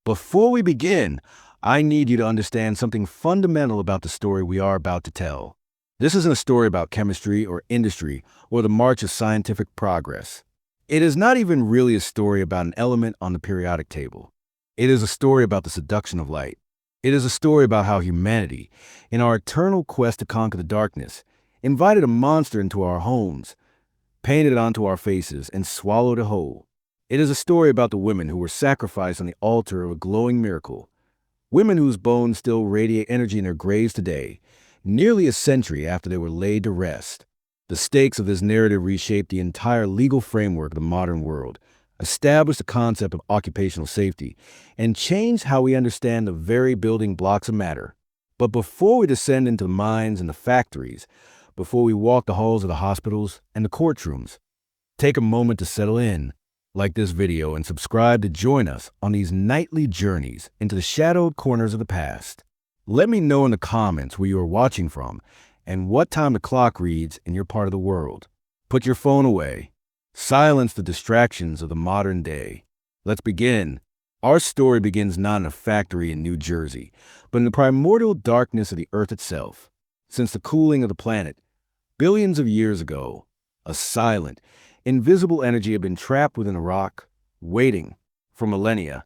Before we begin, I need you to understand something fundamental about the story we are about to tell. This isn't a story about chemistry or industry or the march of scientific progress. It is not even really a story about an element on the periodic table. It is a story about the seduction of light. It is a story about how humanity, in our eternal quest to conquer the darkness, invited a monster into our homes, painted it onto our faces, and swallowed it whole. It is a story about the women who were sacrificed on the altar of a glowing miracle, women whose bones still radiate energy in their graves today, nearly a century after they were laid to rest. The stakes of this narrative reshaped the entire legal framework of the modern world, established the concept of occupational safety, and changed how we understand the very building blocks of matter. But before we descend into the mines and the factories, before we walk the halls of the hospitals and the courtrooms, take a moment to settle in, like this video, and subscribe to join us on these nightly journeys into the shadowed corners of the past. Let me know in the comments where you are watching from and what time the clock reads in your part of the world. Put your phone away. Silence the distractions of the modern day. Let's begin. Our story begins not in a factory in New Jersey, but in the primordial darkness of the Earth itself. Since the cooling of the planet, billions of years ago, a silent, invisible energy had been trapped within a rock, waiting for millennia.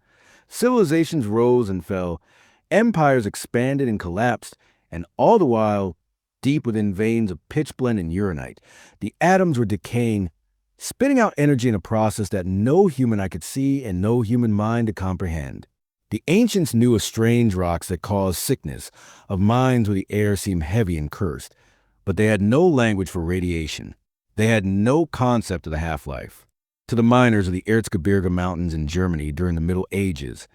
Civilizations rose and fell, empires expanded and collapsed, and all the while, deep within veins of pitchblende and uranite, the atoms were decaying, spitting out energy in a process that no human eye could see and no human mind to comprehend. The ancients knew of strange rocks that caused sickness, of mines where the air seemed heavy and cursed, but they had no language for radiation. They had no concept of the half-life. To the miners of the Erzgebirge Mountains in Germany during the Middle Ages,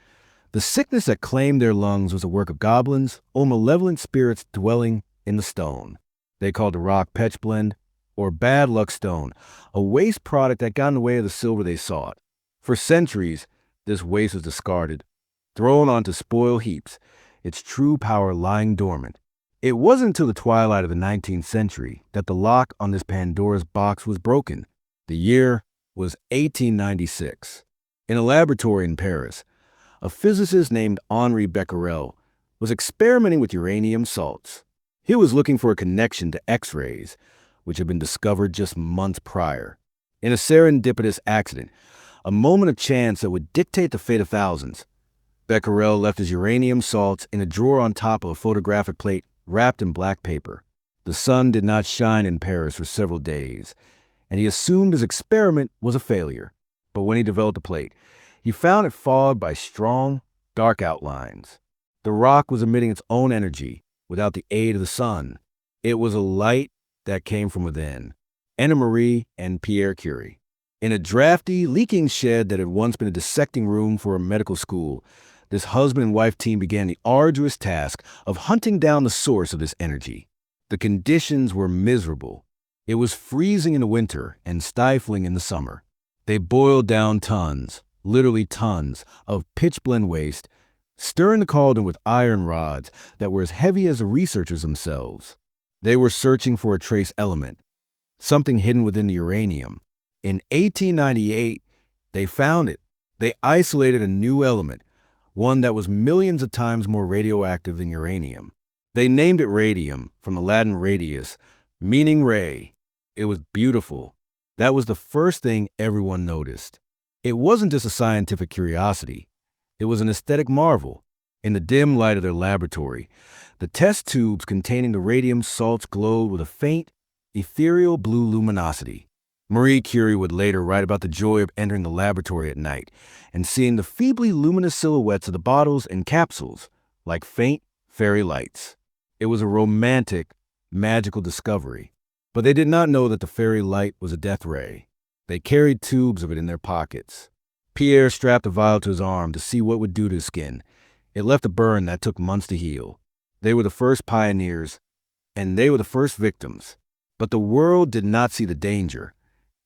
the sickness that claimed their lungs was a work of goblins or malevolent spirits dwelling in the stone. They called the rock pitchblende, or bad luck stone, a waste product that got in the way of the silver they sought. For centuries, this waste was discarded, thrown onto spoil heaps, its true power lying dormant. It wasn't until the twilight of the 19th century that the lock on this Pandora's box was broken. The year was 1896. In a laboratory in Paris, a physicist named Henri Becquerel was experimenting with uranium salts. He was looking for a connection to X-rays, which had been discovered just months prior. In a serendipitous accident, a moment of chance that would dictate the fate of thousands, Becquerel left his uranium salts in a drawer on top of a photographic plate wrapped in black paper. The sun did not shine in Paris for several days, and he assumed his experiment was a failure. But when he developed the plate, he found it fogged by strong, dark outlines. The rock was emitting its own energy without the aid of the sun. It was a light that came from within. Anna Marie and Pierre Curie. In a drafty, leaking shed that had once been a dissecting room for a medical school, this husband and wife team began the arduous task of hunting down the source of this energy. The conditions were miserable. It was freezing in the winter and stifling in the summer. They boiled down tons, literally tons, of pitchblende waste, stirring the cauldron with iron rods that were as heavy as the researchers themselves. They were searching for a trace element, something hidden within the uranium. In 1898, they found it. They isolated a new element, one that was millions of times more radioactive than uranium. They named it radium, from the Latin radius, meaning ray. It was beautiful. That was the first thing everyone noticed. It wasn't just a scientific curiosity. It was an aesthetic marvel. In the dim light of their laboratory, the test tubes containing the radium salts glowed with a faint, ethereal blue luminosity. Marie Curie would later write about the joy of entering the laboratory at night and seeing the feebly luminous silhouettes of the bottles and capsules, like faint fairy lights. It was a romantic, magical discovery. But they did not know that the fairy light was a death ray. They carried tubes of it in their pockets. Pierre strapped a vial to his arm to see what it would do to his skin. It left a burn that took months to heal. They were the first pioneers, and they were the first victims. But the world did not see the danger.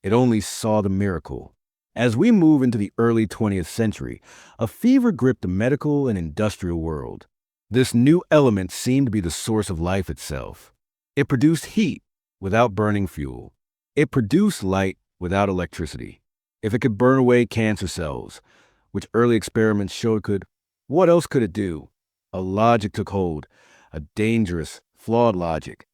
It only saw the miracle. As we move into the early 20th century, a fever gripped the medical and industrial world. This new element seemed to be the source of life itself. It produced heat without burning fuel. It produced light without electricity. If it could burn away cancer cells, which early experiments showed could, What else could it do? A logic took hold, a dangerous, flawed logic.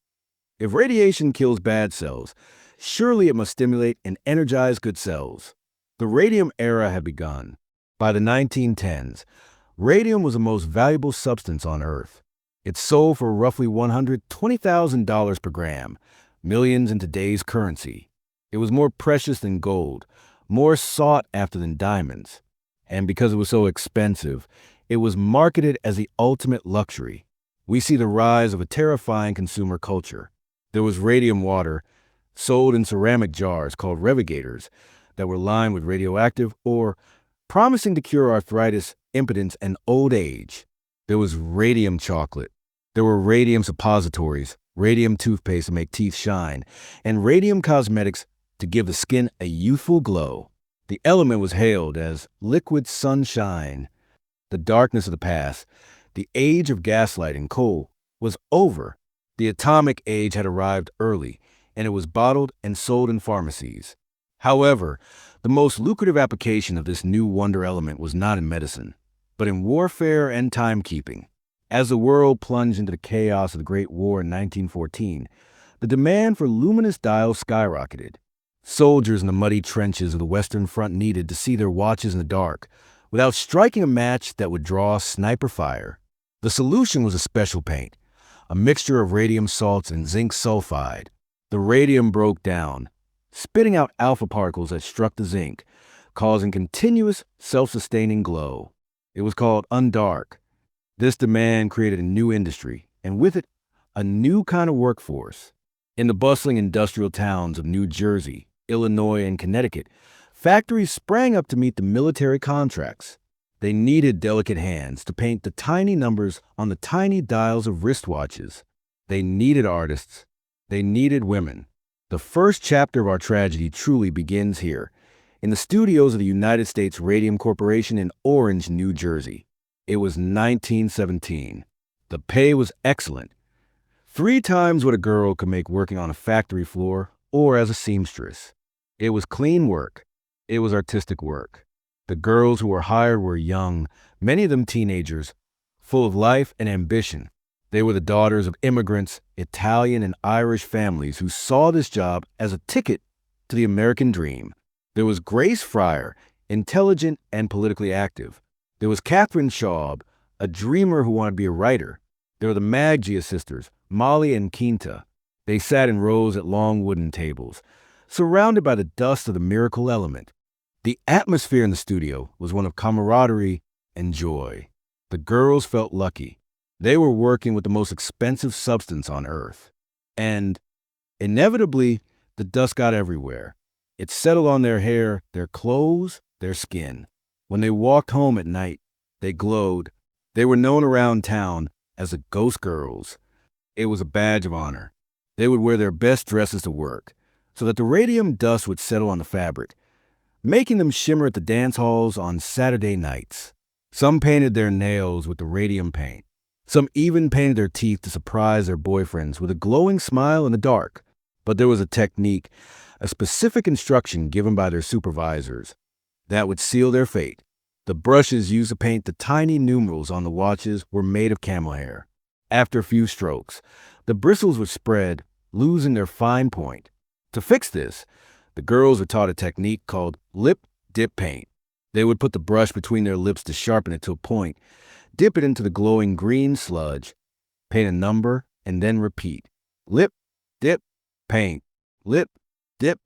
If radiation kills bad cells, surely it must stimulate and energize good cells. The radium era had begun. By the 1910s, radium was the most valuable substance on Earth. It sold for roughly $120,000 per gram, millions in today's currency. It was more precious than gold, more sought after than diamonds. And because it was so expensive, it was marketed as the ultimate luxury. We see the rise of a terrifying consumer culture. There was radium water, sold in ceramic jars called revigators, that were lined with radioactive or promising to cure arthritis, impotence, and old age. There was radium chocolate. There were radium suppositories, radium toothpaste to make teeth shine, and radium cosmetics to give the skin a youthful glow. The element was hailed as liquid sunshine. The darkness of the past, the age of gaslight and coal, was over. The atomic age had arrived early, and it was bottled and sold in pharmacies. However, the most lucrative application of this new wonder element was not in medicine, but in warfare and timekeeping. As the world plunged into the chaos of the Great War in 1914, the demand for luminous dials skyrocketed. Soldiers in the muddy trenches of the Western Front needed to see their watches in the dark without striking a match that would draw sniper fire. The solution was a special paint, a mixture of radium salts and zinc sulfide. The radium broke down, spitting out alpha particles that struck the zinc, causing continuous, self-sustaining glow. It was called undark. This demand created a new industry, and with it, a new kind of workforce. In the bustling industrial towns of New Jersey, Illinois, and Connecticut, factories sprang up to meet the military contracts. They needed delicate hands to paint the tiny numbers on the tiny dials of wristwatches. They needed artists. They needed women. The first chapter of our tragedy truly begins here, in the studios of the United States Radium Corporation in Orange, New Jersey. It was 1917. The pay was excellent. 3 times what a girl could make working on a factory floor or as a seamstress. It was clean work. It was artistic work. The girls who were hired were young, many of them teenagers, full of life and ambition. They were the daughters of immigrants, Italian and Irish families who saw this job as a ticket to the American dream. There was Grace Fryer, intelligent and politically active. There was Catherine Schaub, a dreamer who wanted to be a writer. There were the Maggia sisters, Molly and Quinta. They sat in rows at long wooden tables, surrounded by the dust of the miracle element. The atmosphere in the studio was one of camaraderie and joy. The girls felt lucky. They were working with the most expensive substance on Earth. And inevitably, the dust got everywhere. It settled on their hair, their clothes, their skin. When they walked home at night, they glowed. They were known around town as the Ghost Girls. It was a badge of honor. They would wear their best dresses to work, so that the radium dust would settle on the fabric, making them shimmer at the dance halls on Saturday nights. Some painted their nails with the radium paint. Some even painted their teeth to surprise their boyfriends with a glowing smile in the dark. But there was a technique, a specific instruction given by their supervisors, that would seal their fate. The brushes used to paint the tiny numerals on the watches were made of camel hair. After a few strokes, the bristles would spread, losing their fine point. To fix this, the girls were taught a technique called lip dip paint. They would put the brush between their lips to sharpen it to a point, dip it into the glowing green sludge, paint a number, and then repeat. Lip, dip, paint. Lip, dip,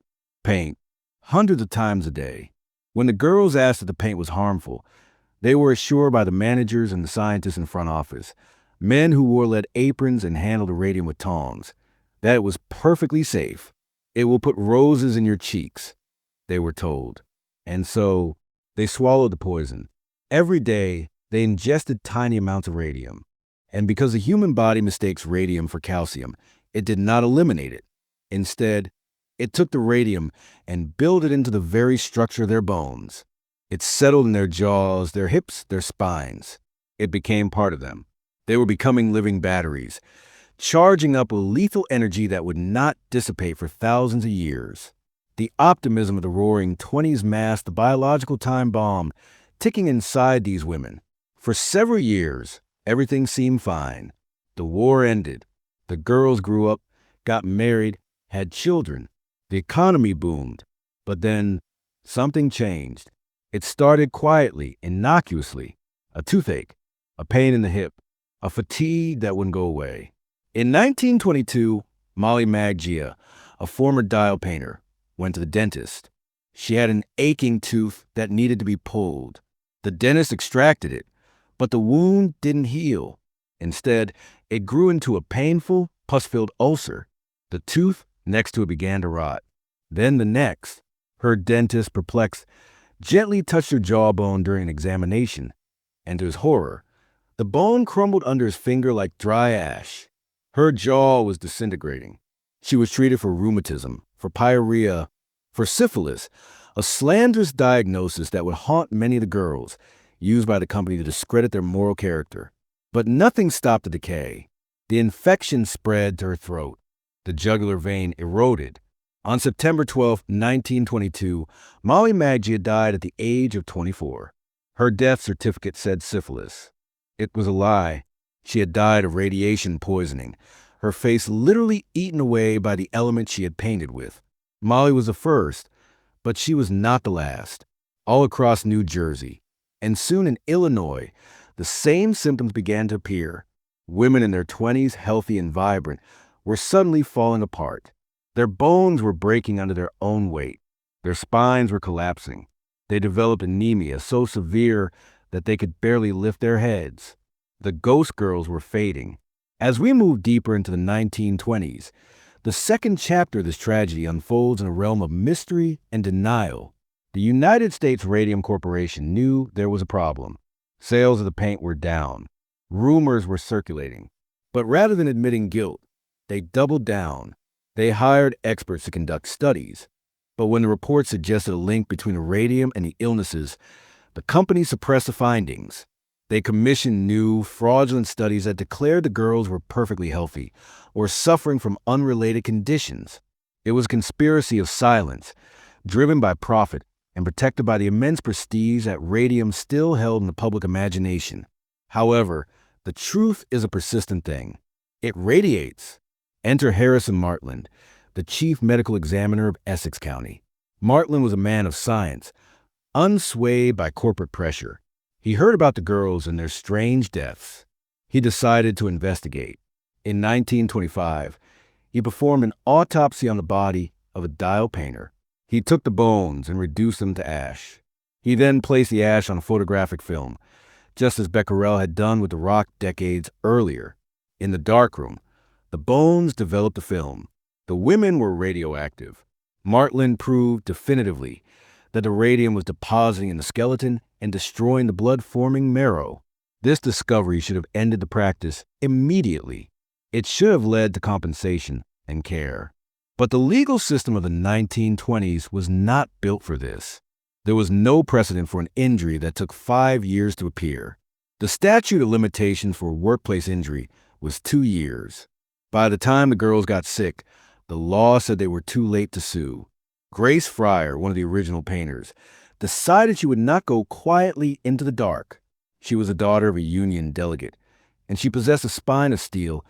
paint. Hundreds of times a day. When the girls asked if the paint was harmful, they were assured by the managers and the scientists in front office, men who wore lead aprons and handled the radium with tongs, that it was perfectly safe. It will put roses in your cheeks, they were told. And so they swallowed the poison. Every day, they ingested tiny amounts of radium. And because the human body mistakes radium for calcium, it did not eliminate it. Instead, it took the radium and built it into the very structure of their bones. It settled in their jaws, their hips, their spines. It became part of them. They were becoming living batteries, charging up with lethal energy that would not dissipate for thousands of years. The optimism of the roaring 20s masked the biological time bomb ticking inside these women. For several years, everything seemed fine. The war ended. The girls grew up, got married, had children. The economy boomed. But then something changed. It started quietly, innocuously. A toothache, a pain in the hip, a fatigue that wouldn't go away. In 1922, Molly Maggia, a former dial painter, went to the dentist. She had an aching tooth that needed to be pulled. The dentist extracted it, but the wound didn't heal. Instead, it grew into a painful, pus-filled ulcer. The tooth next to it began to rot. Then the next. Her dentist, perplexed, gently touched her jawbone during an examination. And to his horror, the bone crumbled under his finger like dry ash. Her jaw was disintegrating. She was treated for rheumatism, for pyorrhea, for syphilis, a slanderous diagnosis that would haunt many of the girls, used by the company to discredit their moral character. But nothing stopped the decay. The infection spread to her throat. The jugular vein eroded. On September 12, 1922, Molly Maggia died at the age of 24. Her death certificate said syphilis. It was a lie. She had died of radiation poisoning, her face literally eaten away by the element she had painted with. Molly was the first, but she was not the last. All across New Jersey, and soon in Illinois, the same symptoms began to appear. Women in their 20s, healthy and vibrant, were suddenly falling apart. Their bones were breaking under their own weight. Their spines were collapsing. They developed anemia so severe that they could barely lift their heads. The ghost girls were fading. As we move deeper into the 1920s, the second chapter of this tragedy unfolds in a realm of mystery and denial. The United States Radium Corporation knew there was a problem. Sales of the paint were down. Rumors were circulating. But rather than admitting guilt, they doubled down. They hired experts to conduct studies. But when the report suggested a link between the radium and the illnesses, the company suppressed the findings. They commissioned new, fraudulent studies that declared the girls were perfectly healthy or suffering from unrelated conditions. It was a conspiracy of silence, driven by profit and protected by the immense prestige that radium still held in the public imagination. However, the truth is a persistent thing. It radiates. Enter Harrison Martland, the chief medical examiner of Essex County. Martland was a man of science, unswayed by corporate pressure. He heard about the girls and their strange deaths. He decided to investigate. In 1925, he performed an autopsy on the body of a dial painter. He took the bones and reduced them to ash. He then placed the ash on a photographic film, just as Becquerel had done with the rock decades earlier. In the darkroom, the bones developed a film. The women were radioactive. Martland proved definitively that the radium was depositing in the skeleton and destroying the blood-forming marrow. This discovery should have ended the practice immediately. It should have led to compensation and care. But the legal system of the 1920s was not built for this. There was no precedent for an injury that took 5 years to appear. The statute of limitations for workplace injury was 2 years. By the time the girls got sick, the law said they were too late to sue. Grace Fryer, one of the original painters, decided she would not go quietly into the dark. She was the daughter of a union delegate, and she possessed a spine of steel,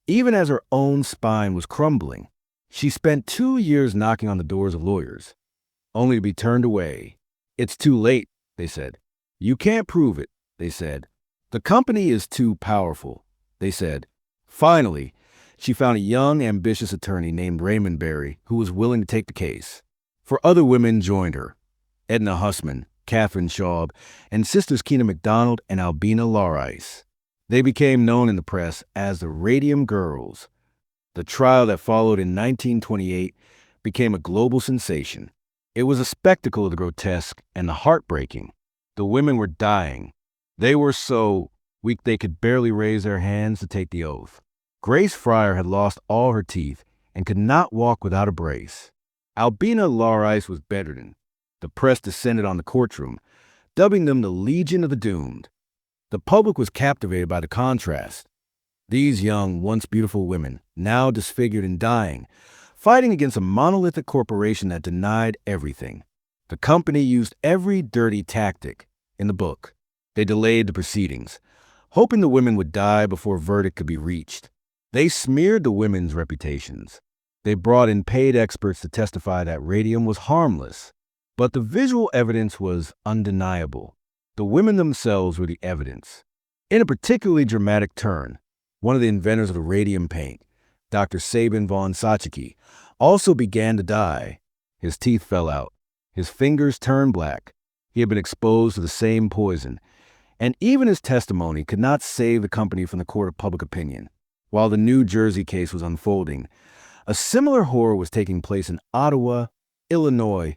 even as her own spine was crumbling. She spent 2 years knocking on the doors of lawyers, only to be turned away. "It's too late," they said. "You can't prove it," they said. "The company is too powerful," they said. Finally, she found a young, ambitious attorney named Raymond Berry who was willing to take the case. 4 other women joined her: Edna Hussman, Catherine Schaub, and sisters Keena MacDonald and Albina Larice. They became known in the press as the Radium Girls. The trial that followed in 1928 became a global sensation. It was a spectacle of the grotesque and the heartbreaking. The women were dying. They were so weak they could barely raise their hands to take the oath. Grace Fryer had lost all her teeth and could not walk without a brace. Albina Larice was bedridden. The press descended on the courtroom, dubbing them the Legion of the Doomed. The public was captivated by the contrast. These young, once beautiful women, now disfigured and dying, fighting against a monolithic corporation that denied everything. The company used every dirty tactic in the book. They delayed the proceedings, hoping the women would die before a verdict could be reached. They smeared the women's reputations. They brought in paid experts to testify that radium was harmless. But the visual evidence was undeniable. The women themselves were the evidence. In a particularly dramatic turn, one of the inventors of the radium paint, Dr. Sabin von Sachiki, also began to die. His teeth fell out. His fingers turned black. He had been exposed to the same poison. And even his testimony could not save the company from the court of public opinion. While the New Jersey case was unfolding, a similar horror was taking place in Ottawa, Illinois,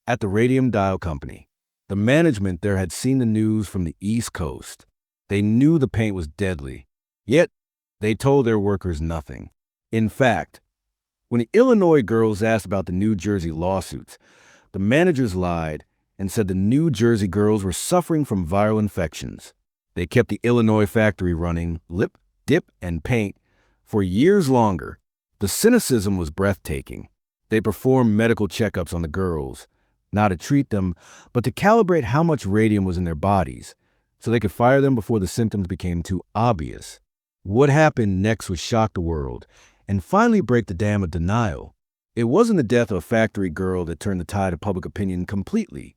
at the Radium Dial Company. The management there had seen the news from the East Coast. They knew the paint was deadly, yet they told their workers nothing. In fact, when the Illinois girls asked about the New Jersey lawsuits, the managers lied and said the New Jersey girls were suffering from viral infections. They kept the Illinois factory running, lip, dip, and paint for years longer. The cynicism was breathtaking. They performed medical checkups on the girls, not to treat them, but to calibrate how much radium was in their bodies, so they could fire them before the symptoms became too obvious. What happened next would shock the world and finally break the dam of denial. It wasn't the death of a factory girl that turned the tide of public opinion completely.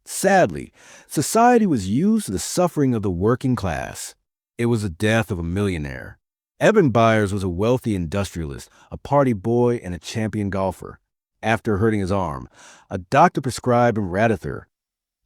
Sadly, society was used to the suffering of the working class. It was the death of a millionaire. Eben Byers was a wealthy industrialist, a party boy, and a champion golfer. After hurting his arm, a doctor prescribed him Radithor,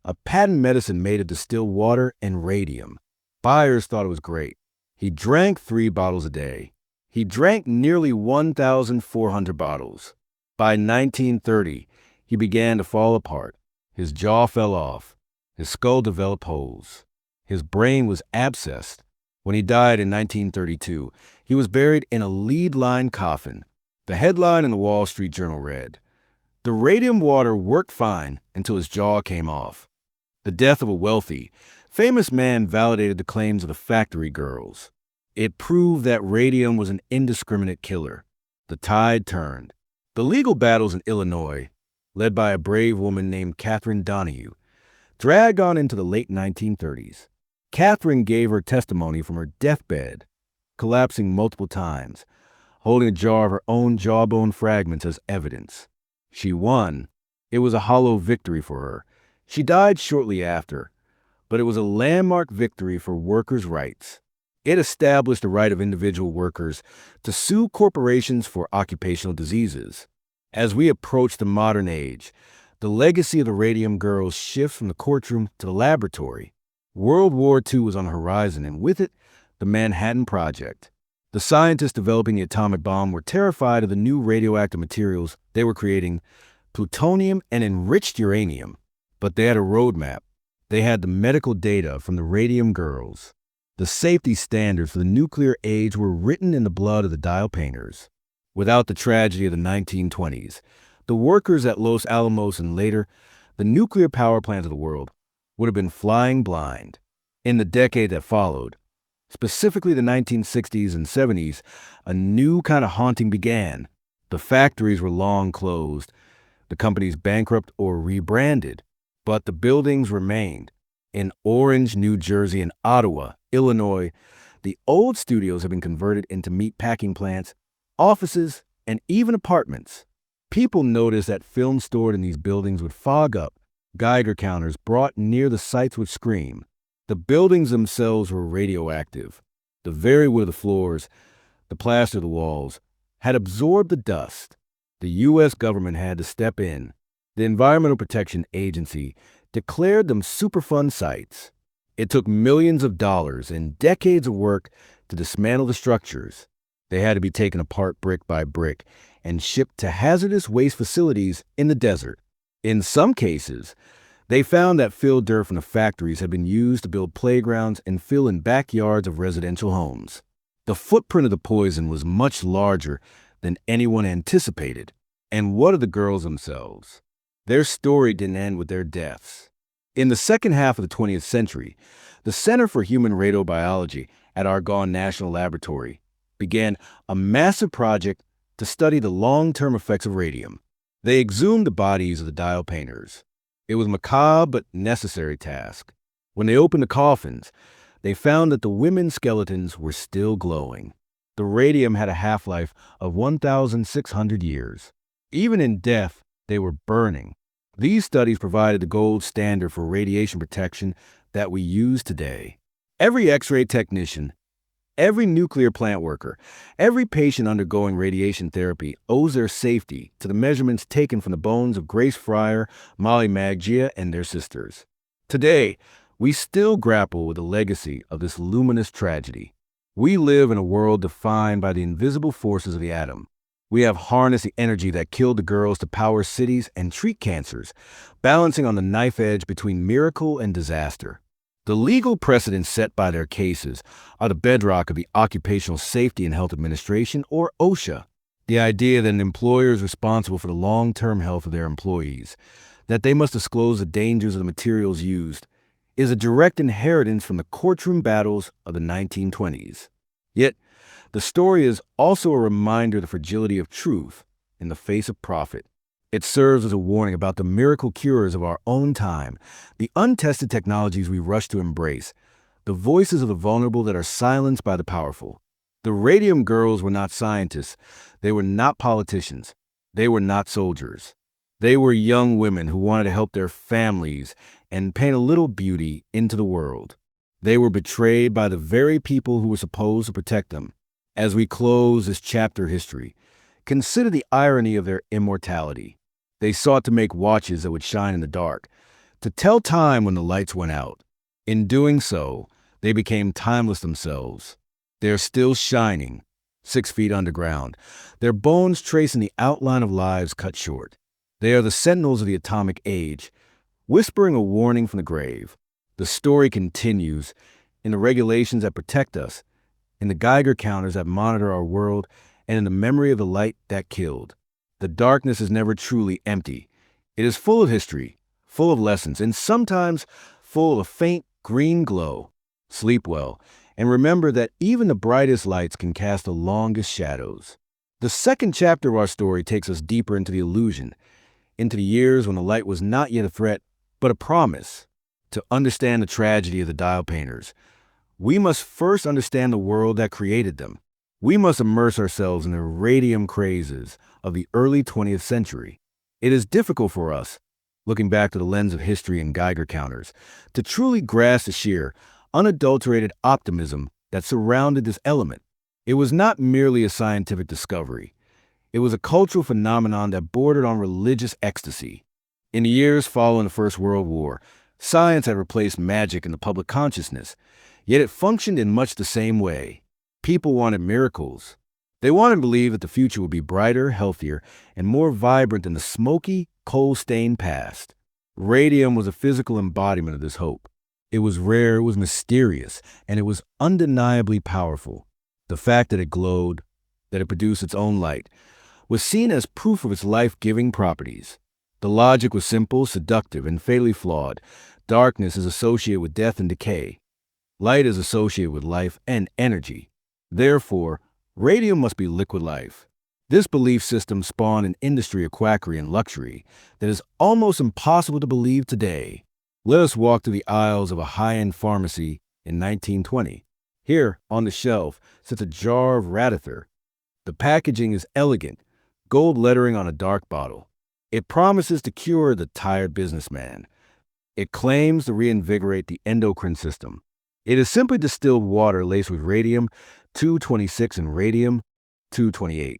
a patent medicine made of distilled water and radium. Byers thought it was great. He drank 3 bottles a day. He drank nearly 1,400 bottles. By 1930, he began to fall apart. His jaw fell off. His skull developed holes. His brain was abscessed. When he died in 1932, he was buried in a lead-lined coffin. The headline in the Wall Street Journal read, "The radium water worked fine until his jaw came off." The death of a wealthy, famous man validated the claims of the factory girls. It proved that radium was an indiscriminate killer. The tide turned. The legal battles in Illinois, led by a brave woman named Catherine Donahue, dragged on into the late 1930s. Catherine gave her testimony from her deathbed, collapsing multiple times, holding a jar of her own jawbone fragments as evidence. She won. It was a hollow victory for her. She died shortly after, but it was a landmark victory for workers' rights. It established the right of individual workers to sue corporations for occupational diseases. As we approach the modern age, the legacy of the Radium Girls shifts from the courtroom to the laboratory. World War II was on the horizon, and with it, the Manhattan Project. The scientists developing the atomic bomb were terrified of the new radioactive materials they were creating, plutonium and enriched uranium. But they had a roadmap. They had the medical data from the Radium Girls. The safety standards for the nuclear age were written in the blood of the dial painters. Without the tragedy of the 1920s, the workers at Los Alamos and later, the nuclear power plants of the world, would have been flying blind. In the decade that followed, specifically the 1960s and 70s, a new kind of haunting began. The factories were long closed, the companies bankrupt or rebranded, but the buildings remained. In Orange, New Jersey, and Ottawa, Illinois, the old studios have been converted into meat packing plants, offices, and even apartments. People noticed that film stored in these buildings would fog up. Geiger counters brought near the sites would scream. The buildings themselves were radioactive. The very wood of the floors, the plaster of the walls, had absorbed the dust. The U.S. government had to step in. The Environmental Protection Agency declared them Superfund sites. It took millions of dollars and decades of work to dismantle the structures. They had to be taken apart brick by brick and shipped to hazardous waste facilities in the desert. In some cases, they found that filled dirt from the factories had been used to build playgrounds and fill in backyards of residential homes. The footprint of the poison was much larger than anyone anticipated. And what of the girls themselves? Their story didn't end with their deaths. In the second half of the 20th century, the Center for Human Radiobiology at Argonne National Laboratory began a massive project to study the long-term effects of radium. They exhumed the bodies of the dial painters. It was a macabre but necessary task. When they opened the coffins, they found that the women's skeletons were still glowing. The radium had a half-life of 1,600 years. Even in death, they were burning. These studies provided the gold standard for radiation protection that we use today. Every X-ray technician, every nuclear plant worker, every patient undergoing radiation therapy owes their safety to the measurements taken from the bones of Grace Fryer, Molly Maggia, and their sisters. Today, we still grapple with the legacy of this luminous tragedy. We live in a world defined by the invisible forces of the atom. We have harnessed the energy that killed the girls to power cities and treat cancers, balancing on the knife edge between miracle and disaster. The legal precedents set by their cases are the bedrock of the Occupational Safety and Health Administration, or OSHA. The idea that an employer is responsible for the long-term health of their employees, that they must disclose the dangers of the materials used, is a direct inheritance from the courtroom battles of the 1920s. Yet, the story is also a reminder of the fragility of truth in the face of profit. It serves as a warning about the miracle cures of our own time, the untested technologies we rush to embrace, the voices of the vulnerable that are silenced by the powerful. The Radium Girls were not scientists. They were not politicians. They were not soldiers. They were young women who wanted to help their families and paint a little beauty into the world. They were betrayed by the very people who were supposed to protect them. As we close this chapter of history, consider the irony of their immortality. They sought to make watches that would shine in the dark, to tell time when the lights went out. In doing so, they became timeless themselves. They are still shining, 6 feet underground, their bones tracing the outline of lives cut short. They are the sentinels of the atomic age, whispering a warning from the grave. The story continues in the regulations that protect us, in the Geiger counters that monitor our world, and in the memory of the light that killed. The darkness is never truly empty. It is full of history, full of lessons, and sometimes full of a faint green glow. Sleep well, and remember that even the brightest lights can cast the longest shadows. The second chapter of our story takes us deeper into the illusion, into the years when the light was not yet a threat, but a promise. To understand the tragedy of the dial painters, we must first understand the world that created them. We must immerse ourselves in the radium crazes of the early 20th century. It is difficult for us, looking back to the lens of history and Geiger counters, to truly grasp the sheer, unadulterated optimism that surrounded this element. It was not merely a scientific discovery. It was a cultural phenomenon that bordered on religious ecstasy. In the years following the First World War, science had replaced magic in the public consciousness, yet it functioned in much the same way. People wanted miracles. They wanted to believe that the future would be brighter, healthier, and more vibrant than the smoky, coal-stained past. Radium was a physical embodiment of this hope. It was rare, it was mysterious, and it was undeniably powerful. The fact that it glowed, that it produced its own light, was seen as proof of its life-giving properties. The logic was simple, seductive, and fatally flawed. Darkness is associated with death and decay. Light is associated with life and energy. Therefore, radium must be liquid life. This belief system spawned an industry of quackery and luxury that is almost impossible to believe today. Let us walk through the aisles of a high-end pharmacy in 1920. Here, on the shelf, sits a jar of radioactive. The packaging is elegant, gold lettering on a dark bottle. It promises to cure the tired businessman. It claims to reinvigorate the endocrine system. It is simply distilled water laced with radium-226 and radium-228.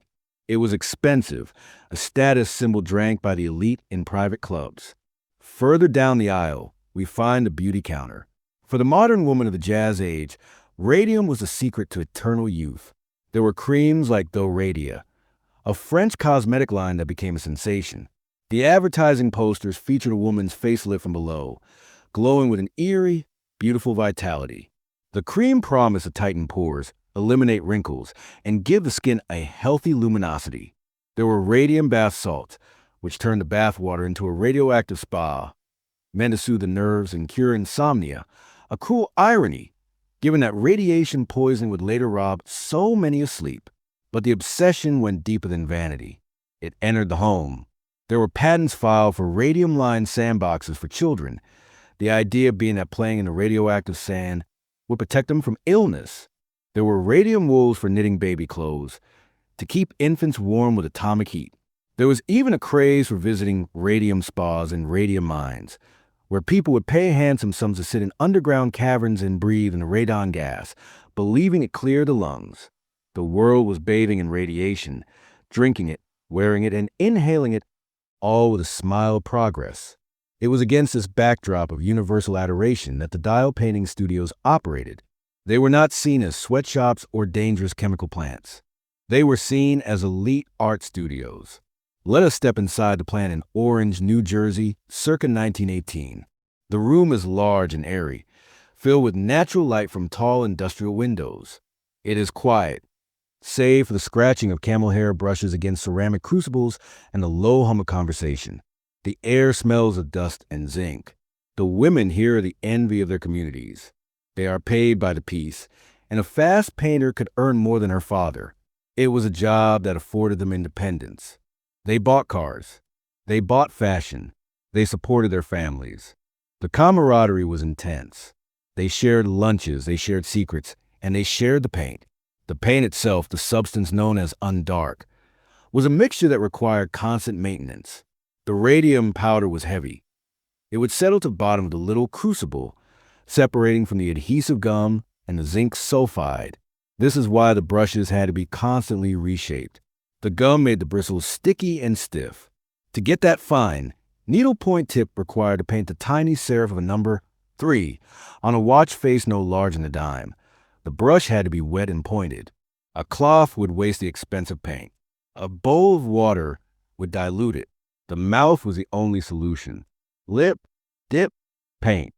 It was expensive, a status symbol drank by the elite in private clubs. Further down the aisle, we find the beauty counter. For the modern woman of the Jazz Age, radium was the secret to eternal youth. There were creams like Do Radia, a French cosmetic line that became a sensation. The advertising posters featured a woman's facelift from below, glowing with an eerie, beautiful vitality. The cream promised to tighten pores, eliminate wrinkles, and give the skin a healthy luminosity. There were radium bath salts, which turned the bath water into a radioactive spa, meant to soothe the nerves and cure insomnia. A cruel irony, given that radiation poisoning would later rob so many asleep. But the obsession went deeper than vanity. It entered the home. There were patents filed for radium-lined sandboxes for children. The idea being that playing in the radioactive sand would protect them from illness. There were radium wools for knitting baby clothes to keep infants warm with atomic heat. There was even a craze for visiting radium spas and radium mines, where people would pay handsome sums to sit in underground caverns and breathe in the radon gas, believing it cleared the lungs. The world was bathing in radiation, drinking it, wearing it, and inhaling it, all with a smile of progress. It was against this backdrop of universal adoration that the dial painting studios operated. They were not seen as sweatshops or dangerous chemical plants. They were seen as elite art studios. Let us step inside the plant in Orange, New Jersey, circa 1918. The room is large and airy, filled with natural light from tall industrial windows. It is quiet, save for the scratching of camel hair brushes against ceramic crucibles and the low hum of conversation. The air smells of dust and zinc. The women here are the envy of their communities. They are paid by the piece, and a fast painter could earn more than her father. It was a job that afforded them independence. They bought cars. They bought fashion. They supported their families. The camaraderie was intense. They shared lunches, they shared secrets, and they shared the paint. The paint itself, the substance known as undark, was a mixture that required constant maintenance. The radium powder was heavy. It would settle to the bottom of the little crucible, separating from the adhesive gum and the zinc sulfide. This is why the brushes had to be constantly reshaped. The gum made the bristles sticky and stiff. To get that fine, needlepoint tip required to paint the tiny serif of a number 3 on a watch face no larger than a dime. The brush had to be wet and pointed. A cloth would waste the expensive paint. A bowl of water would dilute it. The mouth was the only solution. Lip, dip, paint.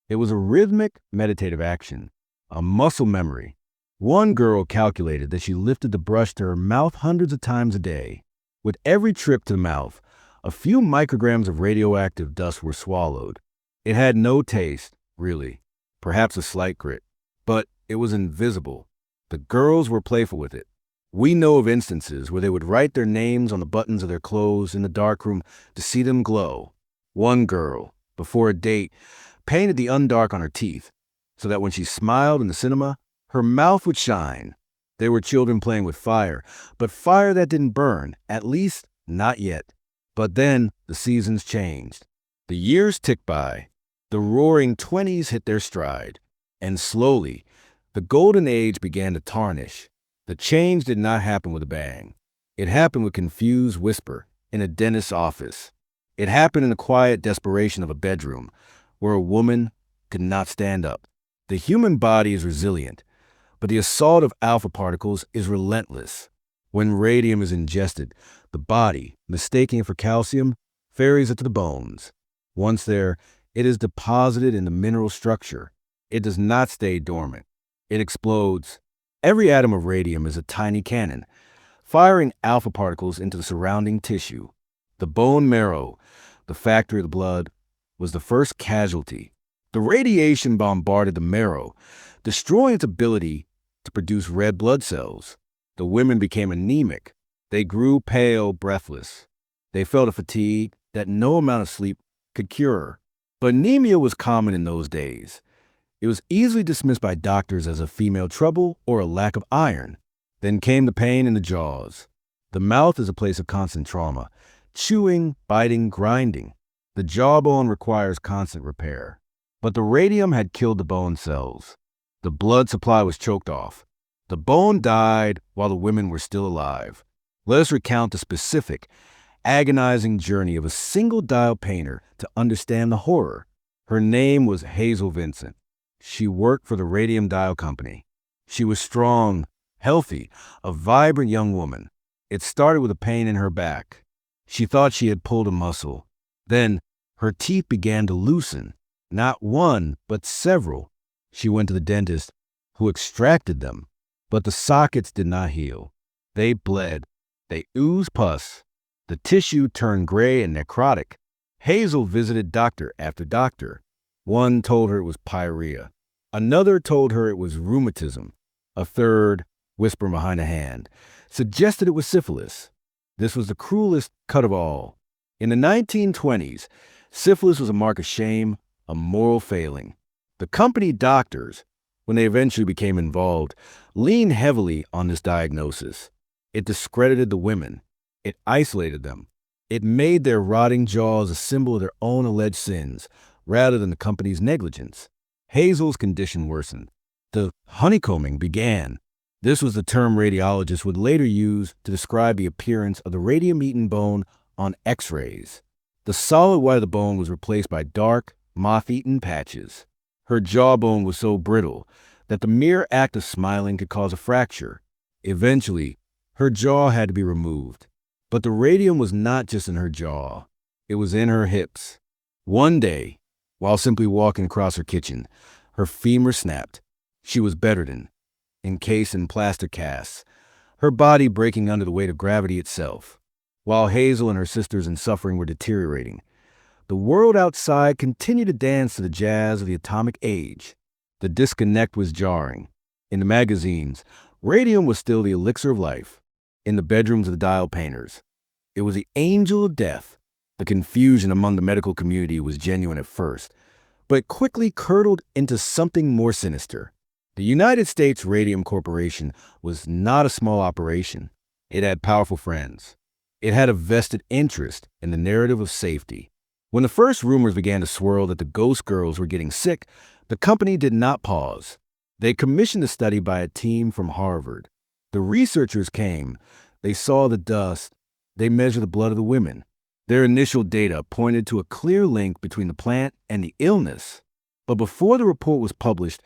It was a rhythmic, meditative action, a muscle memory. One girl calculated that she lifted the brush to her mouth hundreds of times a day. With every trip to the mouth, a few micrograms of radioactive dust were swallowed. It had no taste, really, perhaps a slight grit, but it was invisible. The girls were playful with it. We know of instances where they would write their names on the buttons of their clothes in the darkroom to see them glow. One girl, before a date, painted the undark on her teeth, so that when she smiled in the cinema, her mouth would shine. There were children playing with fire, but fire that didn't burn, at least not yet. But then the seasons changed. The years ticked by. The roaring 20s hit their stride. And slowly, the golden age began to tarnish. The change did not happen with a bang. It happened with confused whisper in a dentist's office. It happened in the quiet desperation of a bedroom where a woman could not stand up. The human body is resilient, but the assault of alpha particles is relentless. When radium is ingested, the body, mistaking it for calcium, ferries it to the bones. Once there, it is deposited in the mineral structure. It does not stay dormant. It explodes. Every atom of radium is a tiny cannon, firing alpha particles into the surrounding tissue. The bone marrow, the factory of the blood, was the first casualty. The radiation bombarded the marrow, destroying its ability to produce red blood cells. The women became anemic. They grew pale, breathless. They felt a fatigue that no amount of sleep could cure. But anemia was common in those days. It was easily dismissed by doctors as a female trouble or a lack of iron. Then came the pain in the jaws. The mouth is a place of constant trauma. Chewing, biting, grinding. The jawbone requires constant repair. But the radium had killed the bone cells. The blood supply was choked off. The bone died while the women were still alive. Let us recount the specific, agonizing journey of a single dial painter to understand the horror. Her name was Hazel Vincent. She worked for the Radium Dial Company. She was strong, healthy, a vibrant young woman. It started with a pain in her back. She thought she had pulled a muscle. Then her teeth began to loosen. Not one, but several. She went to the dentist, who extracted them. But the sockets did not heal. They bled. They oozed pus. The tissue turned gray and necrotic. Hazel visited doctor after doctor. One told her it was pyorrhea. Another told her it was rheumatism. A third, whispering behind a hand, suggested it was syphilis. This was the cruelest cut of all. In the 1920s, syphilis was a mark of shame, a moral failing. The company doctors, when they eventually became involved, leaned heavily on this diagnosis. It discredited the women. It isolated them. It made their rotting jaws a symbol of their own alleged sins, rather than the company's negligence. Hazel's condition worsened. The honeycombing began. This was the term radiologists would later use to describe the appearance of the radium-eaten bone on X-rays. The solid white of the bone was replaced by dark, moth-eaten patches. Her jawbone was so brittle that the mere act of smiling could cause a fracture. Eventually, her jaw had to be removed. But the radium was not just in her jaw. It was in her hips. One day, while simply walking across her kitchen, her femur snapped. She was bedridden, encased in plaster casts, her body breaking under the weight of gravity itself. While Hazel and her sisters in suffering were deteriorating, the world outside continued to dance to the jazz of the atomic age. The disconnect was jarring. In the magazines, radium was still the elixir of life. In the bedrooms of the dial painters, it was the angel of death. The confusion among the medical community was genuine at first, but quickly curdled into something more sinister. The United States Radium Corporation was not a small operation. It had powerful friends. It had a vested interest in the narrative of safety. When the first rumors began to swirl that the Ghost Girls were getting sick, the company did not pause. They commissioned a study by a team from Harvard. The researchers came. They saw the dust. They measured the blood of the women. Their initial data pointed to a clear link between the plant and the illness. But before the report was published,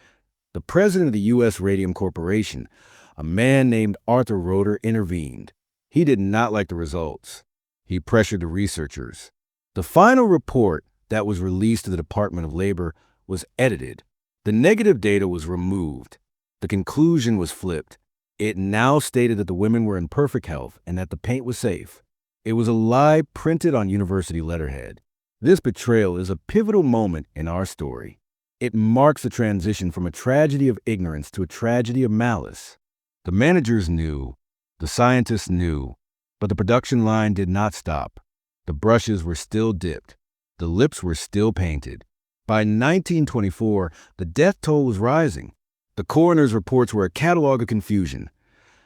the president of the U.S. Radium Corporation, a man named Arthur Roeder, intervened. He did not like the results. He pressured the researchers. The final report that was released to the Department of Labor was edited. The negative data was removed. The conclusion was flipped. It now stated that the women were in perfect health and that the paint was safe. It was a lie printed on university letterhead. This betrayal is a pivotal moment in our story. It marks the transition from a tragedy of ignorance to a tragedy of malice. The managers knew, the scientists knew, but the production line did not stop. The brushes were still dipped. The lips were still painted. By 1924, the death toll was rising. The coroner's reports were a catalog of confusion: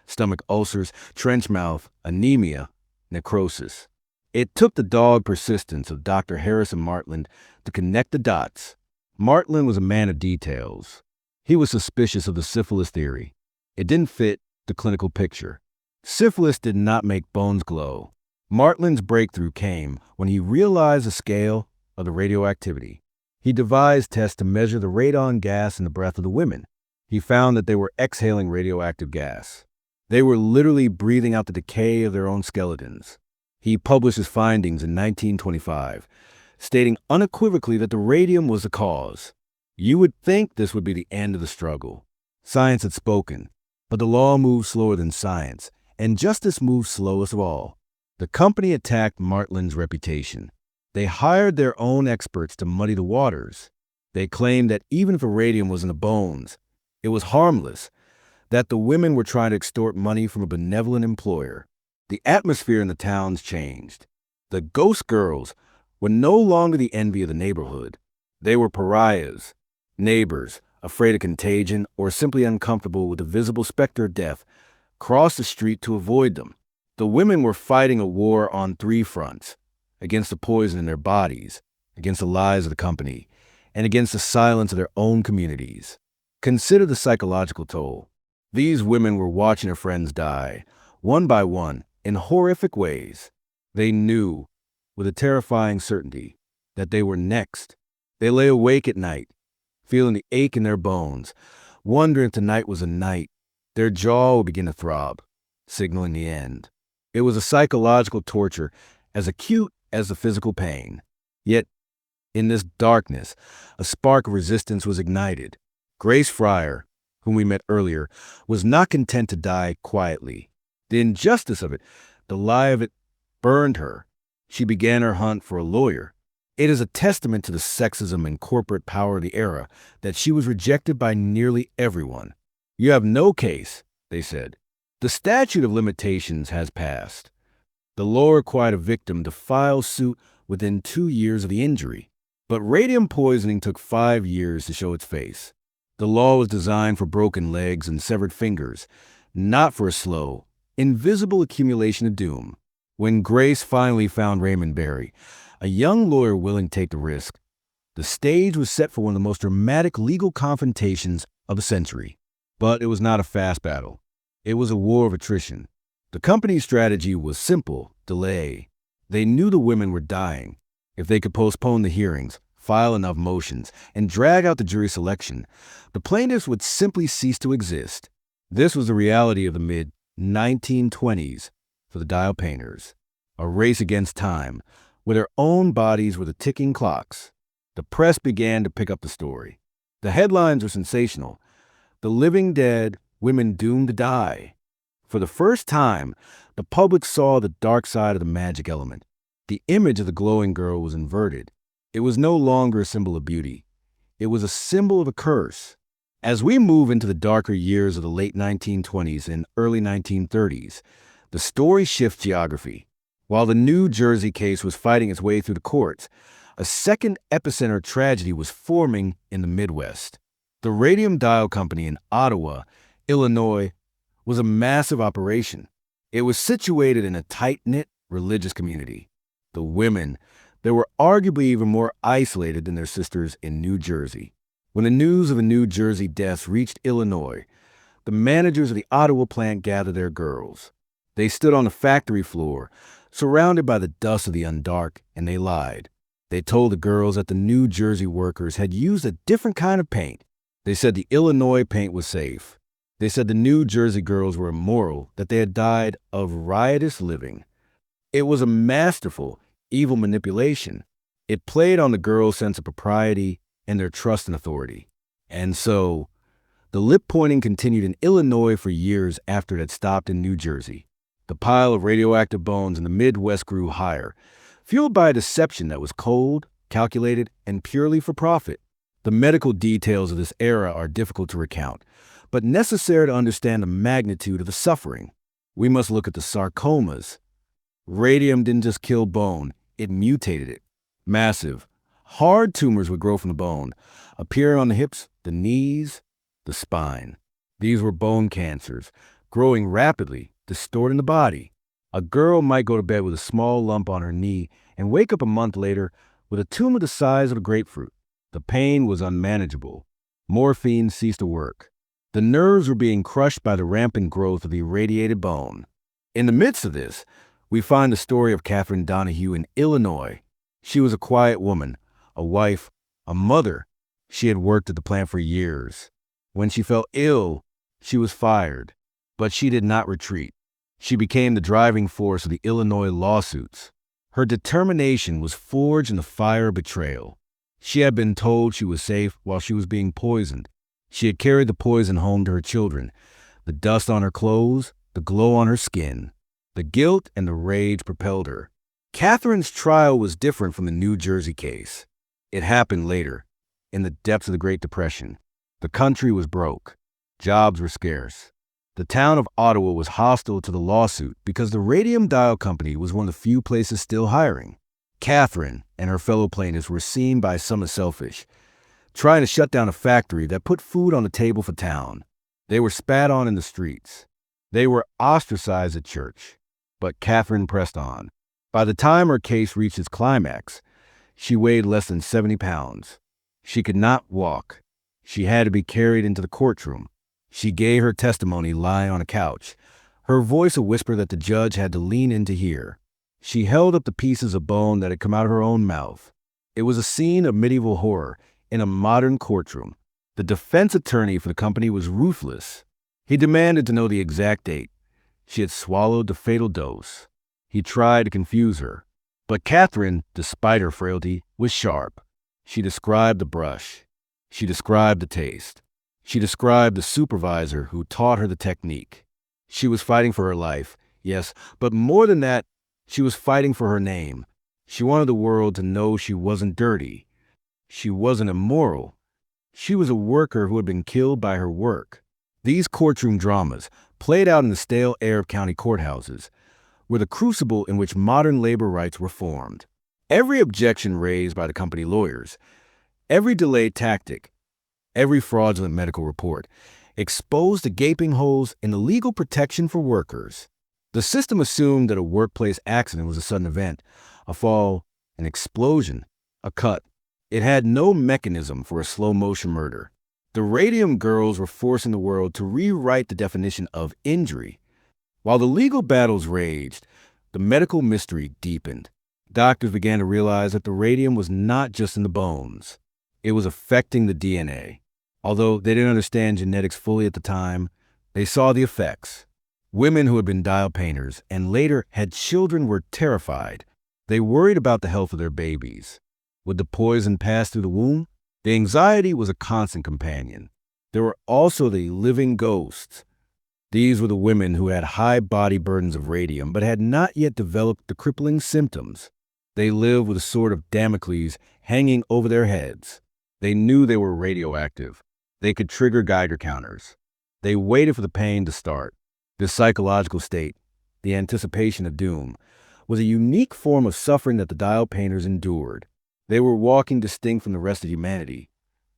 stomach ulcers, trench mouth, anemia, necrosis. It took the dogged persistence of Dr. Harrison Martland to connect the dots. Martland was a man of details. He was suspicious of the syphilis theory. It didn't fit the clinical picture. Syphilis did not make bones glow. Martland's breakthrough came when he realized the scale of the radioactivity. He devised tests to measure the radon gas in the breath of the women. He found that they were exhaling radioactive gas. They were literally breathing out the decay of their own skeletons. He published his findings in 1925, stating unequivocally that the radium was the cause. You would think this would be the end of the struggle. Science had spoken, but the law moved slower than science, and justice moved slowest of all. The company attacked Martland's reputation. They hired their own experts to muddy the waters. They claimed that even if the radium was in the bones, it was harmless, that the women were trying to extort money from a benevolent employer. The atmosphere in the towns changed. The Ghost Girls were no longer the envy of the neighborhood. They were pariahs, neighbors, afraid of contagion or simply uncomfortable with the visible specter of death, crossed the street to avoid them. The women were fighting a war on three fronts: against the poison in their bodies, against the lies of the company, and against the silence of their own communities. Consider the psychological toll. These women were watching their friends die, one by one, in horrific ways. They knew, with a terrifying certainty, that they were next. They lay awake at night, feeling the ache in their bones, wondering if tonight was a night. Their jaw would begin to throb, signaling the end. It was a psychological torture as acute as the physical pain. Yet, in this darkness, a spark of resistance was ignited. Grace Fryer, whom we met earlier, was not content to die quietly. The injustice of it, the lie of it, burned her. She began her hunt for a lawyer. It is a testament to the sexism and corporate power of the era that she was rejected by nearly everyone. "You have no case," they said. "The statute of limitations has passed." The law required a victim to file suit within 2 years of the injury. But radium poisoning took 5 years to show its face. The law was designed for broken legs and severed fingers, not for a slow, invisible accumulation of doom. When Grace finally found Raymond Barry, a young lawyer willing to take the risk, the stage was set for one of the most dramatic legal confrontations of the century. But it was not a fast battle. It was a war of attrition. The company's strategy was simple: delay. They knew the women were dying. If they could postpone the hearings, file enough motions, and drag out the jury selection, the plaintiffs would simply cease to exist. This was the reality of the mid-1920s for the dial painters, a race against time, where their own bodies were the ticking clocks. The press began to pick up the story. The headlines were sensational. The living dead, women doomed to die. For the first time, the public saw the dark side of the magic element. The image of the glowing girl was inverted. It was no longer a symbol of beauty. It was a symbol of a curse. As we move into the darker years of the late 1920s and early 1930s, the story shifts geography. While the New Jersey case was fighting its way through the courts, a second epicenter tragedy was forming in the Midwest. The Radium Dial Company in Ottawa, Illinois, was a massive operation. It was situated in a tight-knit religious community. The women, they were arguably even more isolated than their sisters in New Jersey. When the news of the New Jersey deaths reached Illinois, the managers of the Ottawa plant gathered their girls. They stood on the factory floor, surrounded by the dust of the undark, and they lied. They told the girls that the New Jersey workers had used a different kind of paint. They said the Illinois paint was safe. They said the New Jersey girls were immoral, that they had died of riotous living. It was a masterful, evil manipulation. It played on the girls' sense of propriety and their trust in authority. And so, the lip-pointing continued in Illinois for years after it had stopped in New Jersey. The pile of radioactive bones in the Midwest grew higher, fueled by a deception that was cold, calculated, and purely for profit. The medical details of this era are difficult to recount, but necessary to understand the magnitude of the suffering. We must look at the sarcomas. Radium didn't just kill bone, it mutated it. Massive, hard tumors would grow from the bone, appearing on the hips, the knees, the spine. These were bone cancers, growing rapidly, distorting the body. A girl might go to bed with a small lump on her knee and wake up a month later with a tumor the size of a grapefruit. The pain was unmanageable. Morphine ceased to work. The nerves were being crushed by the rampant growth of the irradiated bone. In the midst of this, we find the story of Catherine Donahue in Illinois. She was a quiet woman, a wife, a mother. She had worked at the plant for years. When she fell ill, she was fired. But she did not retreat. She became the driving force of the Illinois lawsuits. Her determination was forged in the fire of betrayal. She had been told she was safe while she was being poisoned. She had carried the poison home to her children, the dust on her clothes, the glow on her skin. The guilt and the rage propelled her. Catherine's trial was different from the New Jersey case. It happened later, in the depths of the Great Depression. The country was broke. Jobs were scarce. The town of Ottawa was hostile to the lawsuit because the Radium Dial Company was one of the few places still hiring. Catherine and her fellow plaintiffs were seen by some as selfish, trying to shut down a factory that put food on the table for town. They were spat on in the streets. They were ostracized at church. But Catherine pressed on. By the time her case reached its climax, she weighed less than 70 pounds. She could not walk. She had to be carried into the courtroom. She gave her testimony lying on a couch, her voice a whisper that the judge had to lean in to hear. She held up the pieces of bone that had come out of her own mouth. It was a scene of medieval horror in a modern courtroom. The defense attorney for the company was ruthless. He demanded to know the exact date. She had swallowed the fatal dose. He tried to confuse her. But Catherine, despite her frailty, was sharp. She described the brush. She described the taste. She described the supervisor who taught her the technique. She was fighting for her life, yes, but more than that, she was fighting for her name. She wanted the world to know she wasn't dirty. She wasn't immoral. She was a worker who had been killed by her work. These courtroom dramas, played out in the stale air of county courthouses, were the crucible in which modern labor rights were formed. Every objection raised by the company lawyers, every delayed tactic, every fraudulent medical report exposed the gaping holes in the legal protection for workers. The system assumed that a workplace accident was a sudden event, a fall, an explosion, a cut. It had no mechanism for a slow-motion murder. The Radium Girls were forcing the world to rewrite the definition of injury. While the legal battles raged, the medical mystery deepened. Doctors began to realize that the radium was not just in the bones. It was affecting the DNA. Although they didn't understand genetics fully at the time, they saw the effects. Women who had been dial painters and later had children were terrified. They worried about the health of their babies. Would the poison pass through the womb? The anxiety was a constant companion. There were also the living ghosts. These were the women who had high body burdens of radium but had not yet developed the crippling symptoms. They lived with a sword of Damocles hanging over their heads. They knew they were radioactive. They could trigger Geiger counters. They waited for the pain to start. This psychological state, the anticipation of doom, was a unique form of suffering that the dial painters endured. They were walking distinct from the rest of humanity,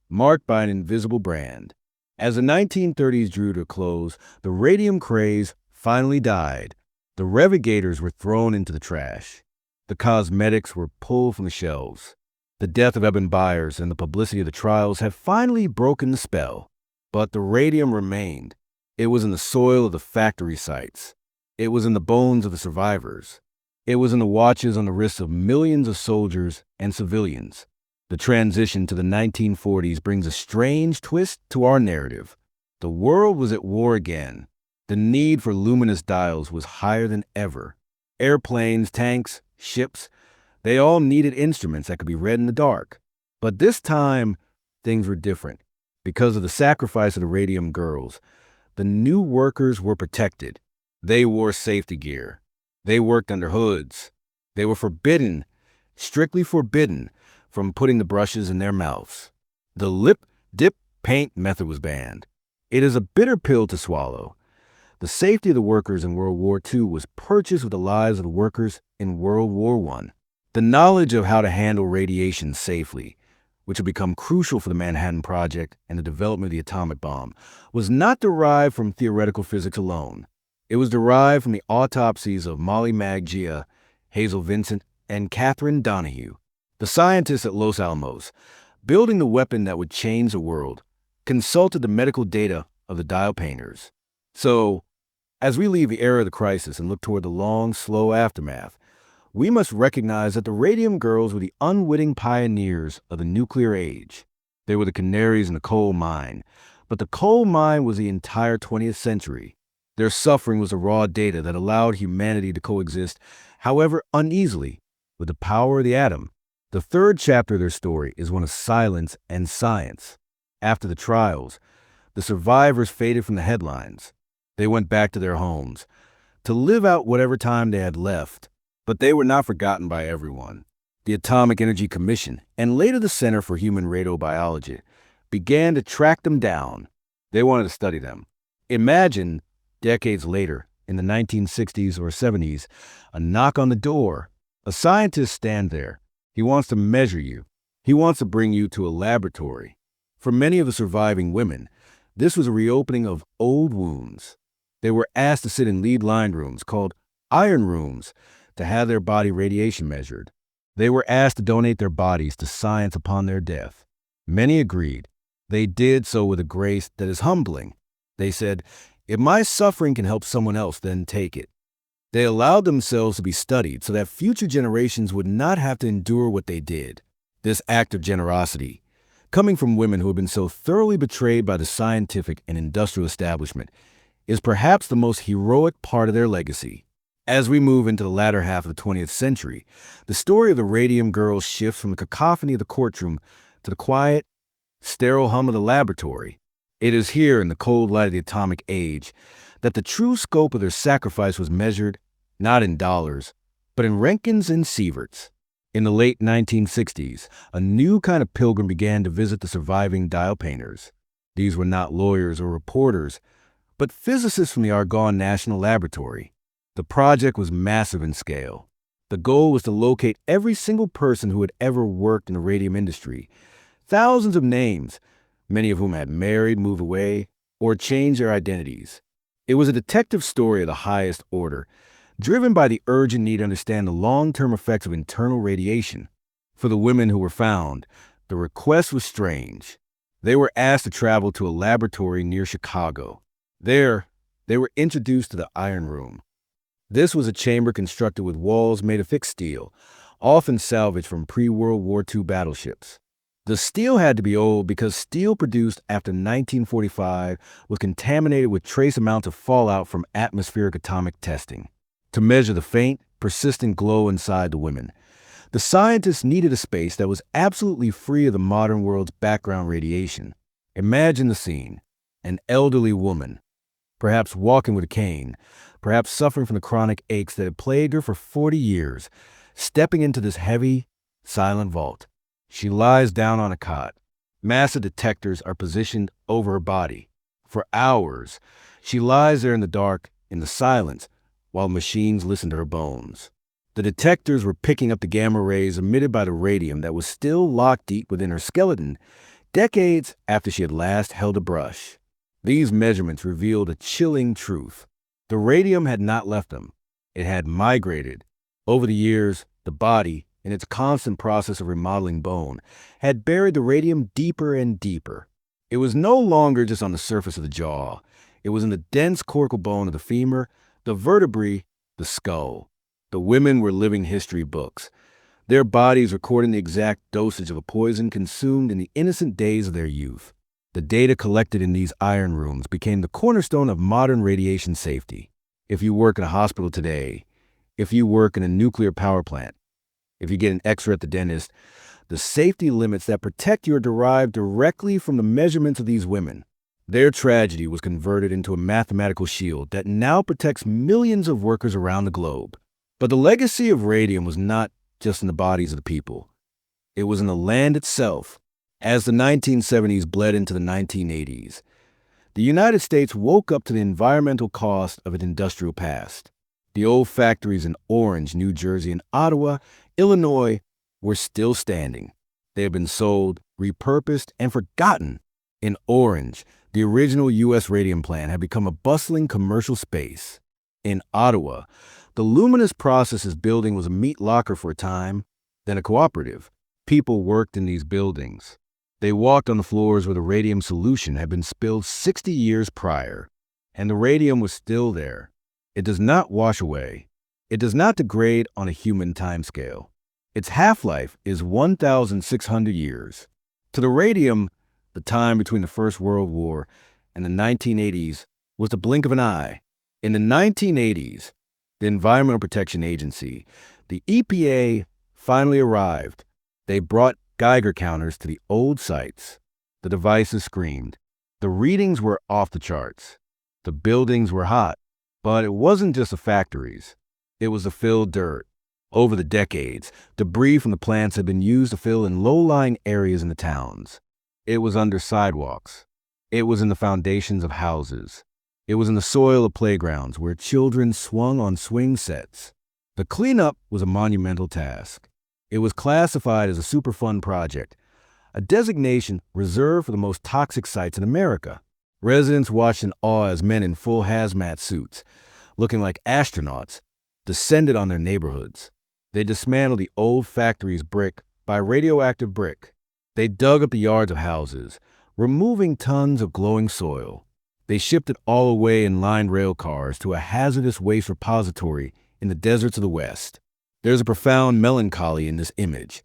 marked by an invisible brand. As the 1930s drew to a close, the radium craze finally died. The revogators were thrown into the trash. The cosmetics were pulled from the shelves. The death of Eben Byers and the publicity of the trials had finally broken the spell. But the radium remained. It was in the soil of the factory sites. It was in the bones of the survivors. It was in the watches on the wrists of millions of soldiers and civilians. The transition to the 1940s brings a strange twist to our narrative. The world was at war again. The need for luminous dials was higher than ever. Airplanes, tanks, ships, they all needed instruments that could be read in the dark. But this time, things were different. Because of the sacrifice of the Radium Girls, the new workers were protected. They wore safety gear. They worked under hoods. They were forbidden, strictly forbidden, from putting the brushes in their mouths. The lip dip paint method was banned. It is a bitter pill to swallow. The safety of the workers in World War II was purchased with the lives of the workers in World War I. The knowledge of how to handle radiation safely, which would become crucial for the Manhattan Project and the development of the atomic bomb, was not derived from theoretical physics alone. It was derived from the autopsies of Molly Maggia, Hazel Vincent, and Catherine Donahue, the scientists at Los Alamos, building the weapon that would change the world, consulted the medical data of the dial painters. So, as we leave the era of the crisis and look toward the long, slow aftermath, we must recognize that the Radium Girls were the unwitting pioneers of the nuclear age. They were the canaries in the coal mine, but the coal mine was the entire 20th century. Their suffering was the raw data that allowed humanity to coexist, however uneasily, with the power of the atom. The third chapter of their story is one of silence and science. After the trials, the survivors faded from the headlines. They went back to their homes to live out whatever time they had left. But they were not forgotten by everyone. The Atomic Energy Commission, and later the Center for Human Radiobiology, began to track them down. They wanted to study them. Imagine, decades later, in the 1960s or 70s, a knock on the door. A scientist stands there. He wants to measure you. He wants to bring you to a laboratory. For many of the surviving women, this was a reopening of old wounds. They were asked to sit in lead-lined rooms called iron rooms, to have their body radiation measured. They were asked to donate their bodies to science upon their death. Many agreed. They did so with a grace that is humbling. They said, "If my suffering can help someone else, then take it." They allowed themselves to be studied so that future generations would not have to endure what they did. This act of generosity, coming from women who have been so thoroughly betrayed by the scientific and industrial establishment, is perhaps the most heroic part of their legacy. As we move into the latter half of the 20th century, the story of the Radium Girls shifts from the cacophony of the courtroom to the quiet, sterile hum of the laboratory. It is here, in the cold light of the atomic age, that the true scope of their sacrifice was measured, not in dollars, but in Roentgens and sieverts. In the late 1960s, a new kind of pilgrim began to visit the surviving dial painters. These were not lawyers or reporters, but physicists from the Argonne National Laboratory. The project was massive in scale. The goal was to locate every single person who had ever worked in the radium industry. Thousands of names, many of whom had married, moved away, or changed their identities. It was a detective story of the highest order, driven by the urgent need to understand the long-term effects of internal radiation. For the women who were found, the request was strange. They were asked to travel to a laboratory near Chicago. There, they were introduced to the Iron Room. This was a chamber constructed with walls made of thick steel, often salvaged from pre-World War II battleships. The steel had to be old because steel produced after 1945 was contaminated with trace amounts of fallout from atmospheric atomic testing. To measure the faint, persistent glow inside the women, the scientists needed a space that was absolutely free of the modern world's background radiation. Imagine the scene. An elderly woman, perhaps walking with a cane, perhaps suffering from the chronic aches that had plagued her for 40 years, stepping into this heavy, silent vault. She lies down on a cot. Massive detectors are positioned over her body. For hours, she lies there in the dark, in the silence, while machines listen to her bones. The detectors were picking up the gamma rays emitted by the radium that was still locked deep within her skeleton, decades after she had last held a brush. These measurements revealed a chilling truth. The radium had not left them. It had migrated. Over the years, the body, in its constant process of remodeling bone, had buried the radium deeper and deeper. It was no longer just on the surface of the jaw. It was in the dense cortical bone of the femur, the vertebrae, the skull. The women were living history books, their bodies recording the exact dosage of a poison consumed in the innocent days of their youth. The data collected in these iron rooms became the cornerstone of modern radiation safety. If you work in a hospital today, if you work in a nuclear power plant, if you get an X-ray at the dentist, the safety limits that protect you are derived directly from the measurements of these women. Their tragedy was converted into a mathematical shield that now protects millions of workers around the globe. But the legacy of radium was not just in the bodies of the people. It was in the land itself. As the 1970s bled into the 1980s, the United States woke up to the environmental cost of its industrial past. The old factories in Orange, New Jersey, and Ottawa, Illinois, were still standing. They had been sold, repurposed, and forgotten. In Orange, the original U.S. radium plant had become a bustling commercial space. In Ottawa, the luminous processes building was a meat locker for a time, then a cooperative. People worked in these buildings. They walked on the floors where the radium solution had been spilled 60 years prior, and the radium was still there. It does not wash away. It does not degrade on a human timescale. Its half-life is 1,600 years. To the radium, the time between the First World War and the 1980s was the blink of an eye. In the 1980s, the Environmental Protection Agency, the EPA, finally arrived. They brought Geiger counters to the old sites. The devices screamed. The readings were off the charts. The buildings were hot. But it wasn't just the factories. It was the filled dirt. Over the decades, debris from the plants had been used to fill in low-lying areas in the towns. It was under sidewalks. It was in the foundations of houses. It was in the soil of playgrounds where children swung on swing sets. The cleanup was a monumental task. It was classified as a Superfund project, a designation reserved for the most toxic sites in America. Residents watched in awe as men in full hazmat suits, looking like astronauts, descended on their neighborhoods. They dismantled the old factories brick by radioactive brick. They dug up the yards of houses, removing tons of glowing soil. They shipped it all away in lined rail cars to a hazardous waste repository in the deserts of the West. There's a profound melancholy in this image.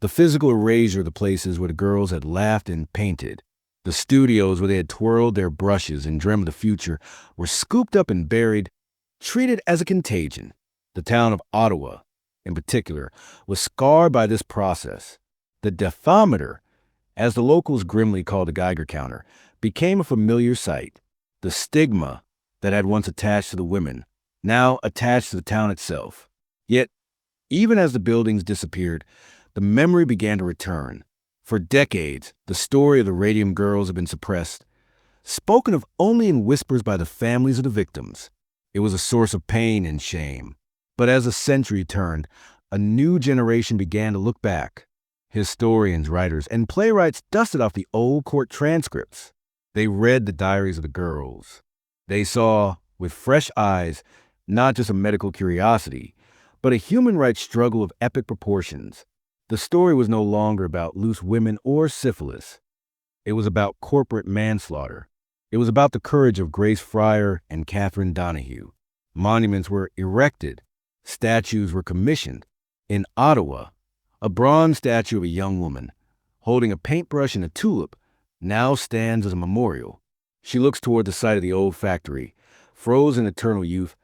The physical erasure of the places where the girls had laughed and painted. The studios where they had twirled their brushes and dreamed of the future were scooped up and buried, treated as a contagion. The town of Ottawa, in particular, was scarred by this process. The deathometer, as the locals grimly called the Geiger counter, became a familiar sight. The stigma that had once attached to the women, now attached to the town itself. Yet, even as the buildings disappeared, the memory began to return. For decades, the story of the Radium Girls had been suppressed, spoken of only in whispers by the families of the victims. It was a source of pain and shame. But as the century turned, a new generation began to look back. Historians, writers, and playwrights dusted off the old court transcripts. They read the diaries of the girls. They saw, with fresh eyes, not just a medical curiosity, but a human rights struggle of epic proportions. The story was no longer about loose women or syphilis. It was about corporate manslaughter. It was about the courage of Grace Fryer and Catherine Donahue. Monuments were erected. Statues were commissioned. In Ottawa, a bronze statue of a young woman, holding a paintbrush and a tulip, now stands as a memorial. She looks toward the site of the old factory, frozen in eternal youth,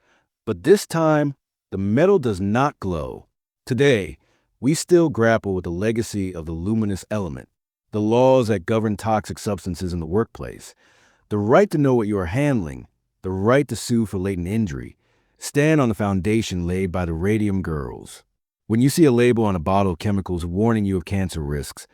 but this time, the metal does not glow. Today, we still grapple with the legacy of the luminous element, the laws that govern toxic substances in the workplace, the right to know what you are handling, the right to sue for latent injury, stand on the foundation laid by the Radium Girls. When you see a label on a bottle of chemicals warning you of cancer risks,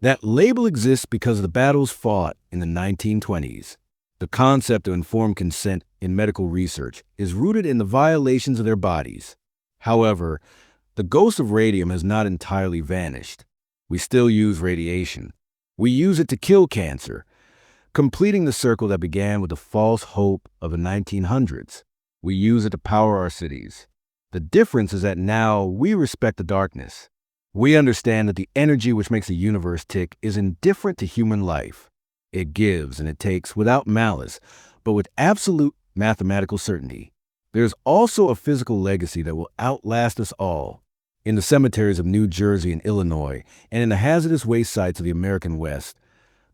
that label exists because of the battles fought in the 1920s. The concept of informed consent in medical research is rooted in the violations of their bodies. However, the ghost of radium has not entirely vanished. We still use radiation. We use it to kill cancer, completing the circle that began with the false hope of the 1900s. We use it to power our cities. The difference is that now we respect the darkness. We understand that the energy which makes the universe tick is indifferent to human life. It gives and it takes without malice, but with absolute mathematical certainty. There's also a physical legacy that will outlast us all. In the cemeteries of New Jersey and Illinois, and in the hazardous waste sites of the American West,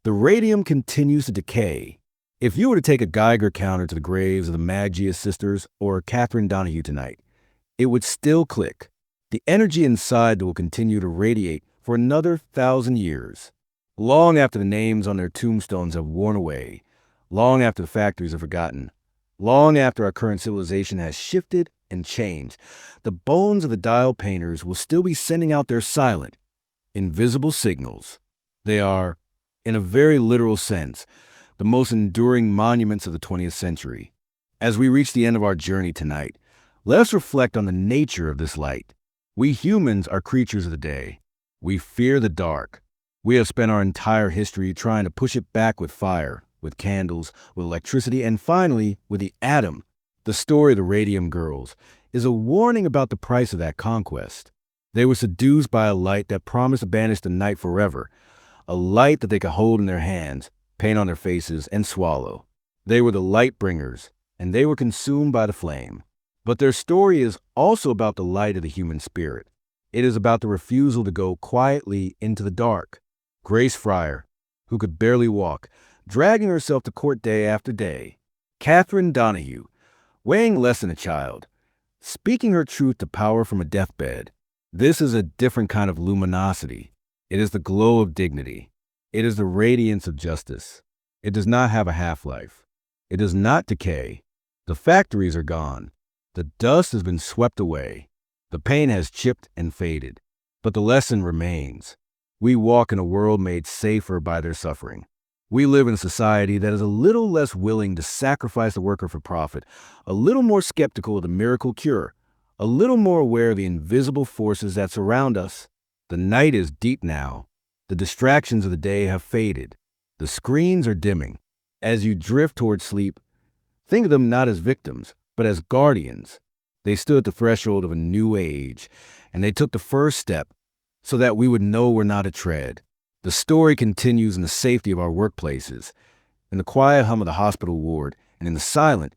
the radium continues to decay. If you were to take a Geiger counter to the graves of the Maggia sisters or Catherine Donahue tonight, it would still click. The energy inside will continue to radiate for another 1,000 years. Long after the names on their tombstones have worn away, long after the factories are forgotten, long after our current civilization has shifted and changed, the bones of the dial painters will still be sending out their silent, invisible signals. They are, in a very literal sense, the most enduring monuments of the 20th century. As we reach the end of our journey tonight, let us reflect on the nature of this light. We humans are creatures of the day. We fear the dark. We have spent our entire history trying to push it back with fire, with candles, with electricity, and finally, with the atom. The story of the Radium Girls is a warning about the price of that conquest. They were seduced by a light that promised to banish the night forever, a light that they could hold in their hands, paint on their faces, and swallow. They were the light bringers, and they were consumed by the flame. But their story is also about the light of the human spirit. It is about the refusal to go quietly into the dark. Grace Fryer, who could barely walk, dragging herself to court day after day. Catherine Donahue, weighing less than a child, speaking her truth to power from a deathbed. This is a different kind of luminosity. It is the glow of dignity. It is the radiance of justice. It does not have a half-life. It does not decay. The factories are gone. The dust has been swept away. The paint has chipped and faded. But the lesson remains. We walk in a world made safer by their suffering. We live in a society that is a little less willing to sacrifice the worker for profit, a little more skeptical of the miracle cure, a little more aware of the invisible forces that surround us. The night is deep now. The distractions of the day have faded. The screens are dimming. As you drift toward sleep, think of them not as victims, but as guardians. They stood at the threshold of a new age, and they took the first step so that we would know we're not a tread. The story continues in the safety of our workplaces, in the quiet hum of the hospital ward, and in the silent,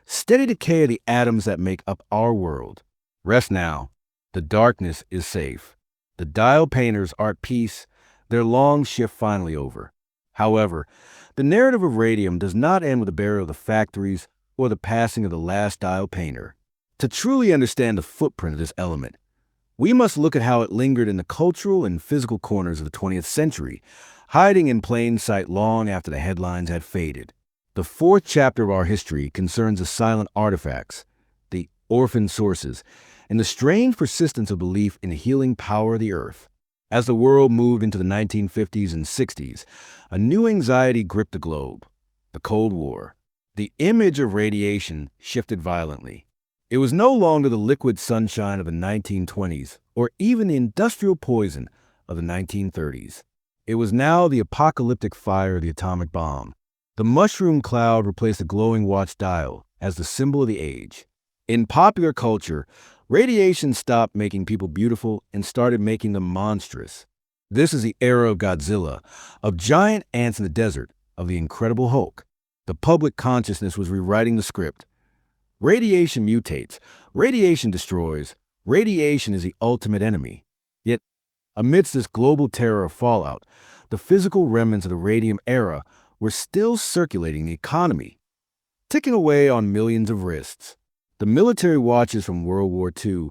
steady decay of the atoms that make up our world. Rest now. The darkness is safe. The dial painters are at peace, their long shift finally over. However, the narrative of radium does not end with the burial of the factories or the passing of the last dial painter. To truly understand the footprint of this element, we must look at how it lingered in the cultural and physical corners of the 20th century, hiding in plain sight long after the headlines had faded. The fourth chapter of our history concerns the silent artifacts, the orphan sources, and the strange persistence of belief in the healing power of the earth. As the world moved into the 1950s and 60s, a new anxiety gripped the globe: the Cold War. The image of radiation shifted violently. It was no longer the liquid sunshine of the 1920s or even the industrial poison of the 1930s. It was now the apocalyptic fire of the atomic bomb. The mushroom cloud replaced the glowing watch dial as the symbol of the age. In popular culture, radiation stopped making people beautiful and started making them monstrous. This is the era of Godzilla, of giant ants in the desert, of the Incredible Hulk. The public consciousness was rewriting the script. Radiation mutates, radiation destroys, radiation is the ultimate enemy. Yet, amidst this global terror of fallout, the physical remnants of the radium era were still circulating the economy, ticking away on millions of wrists. The military watches from World War II,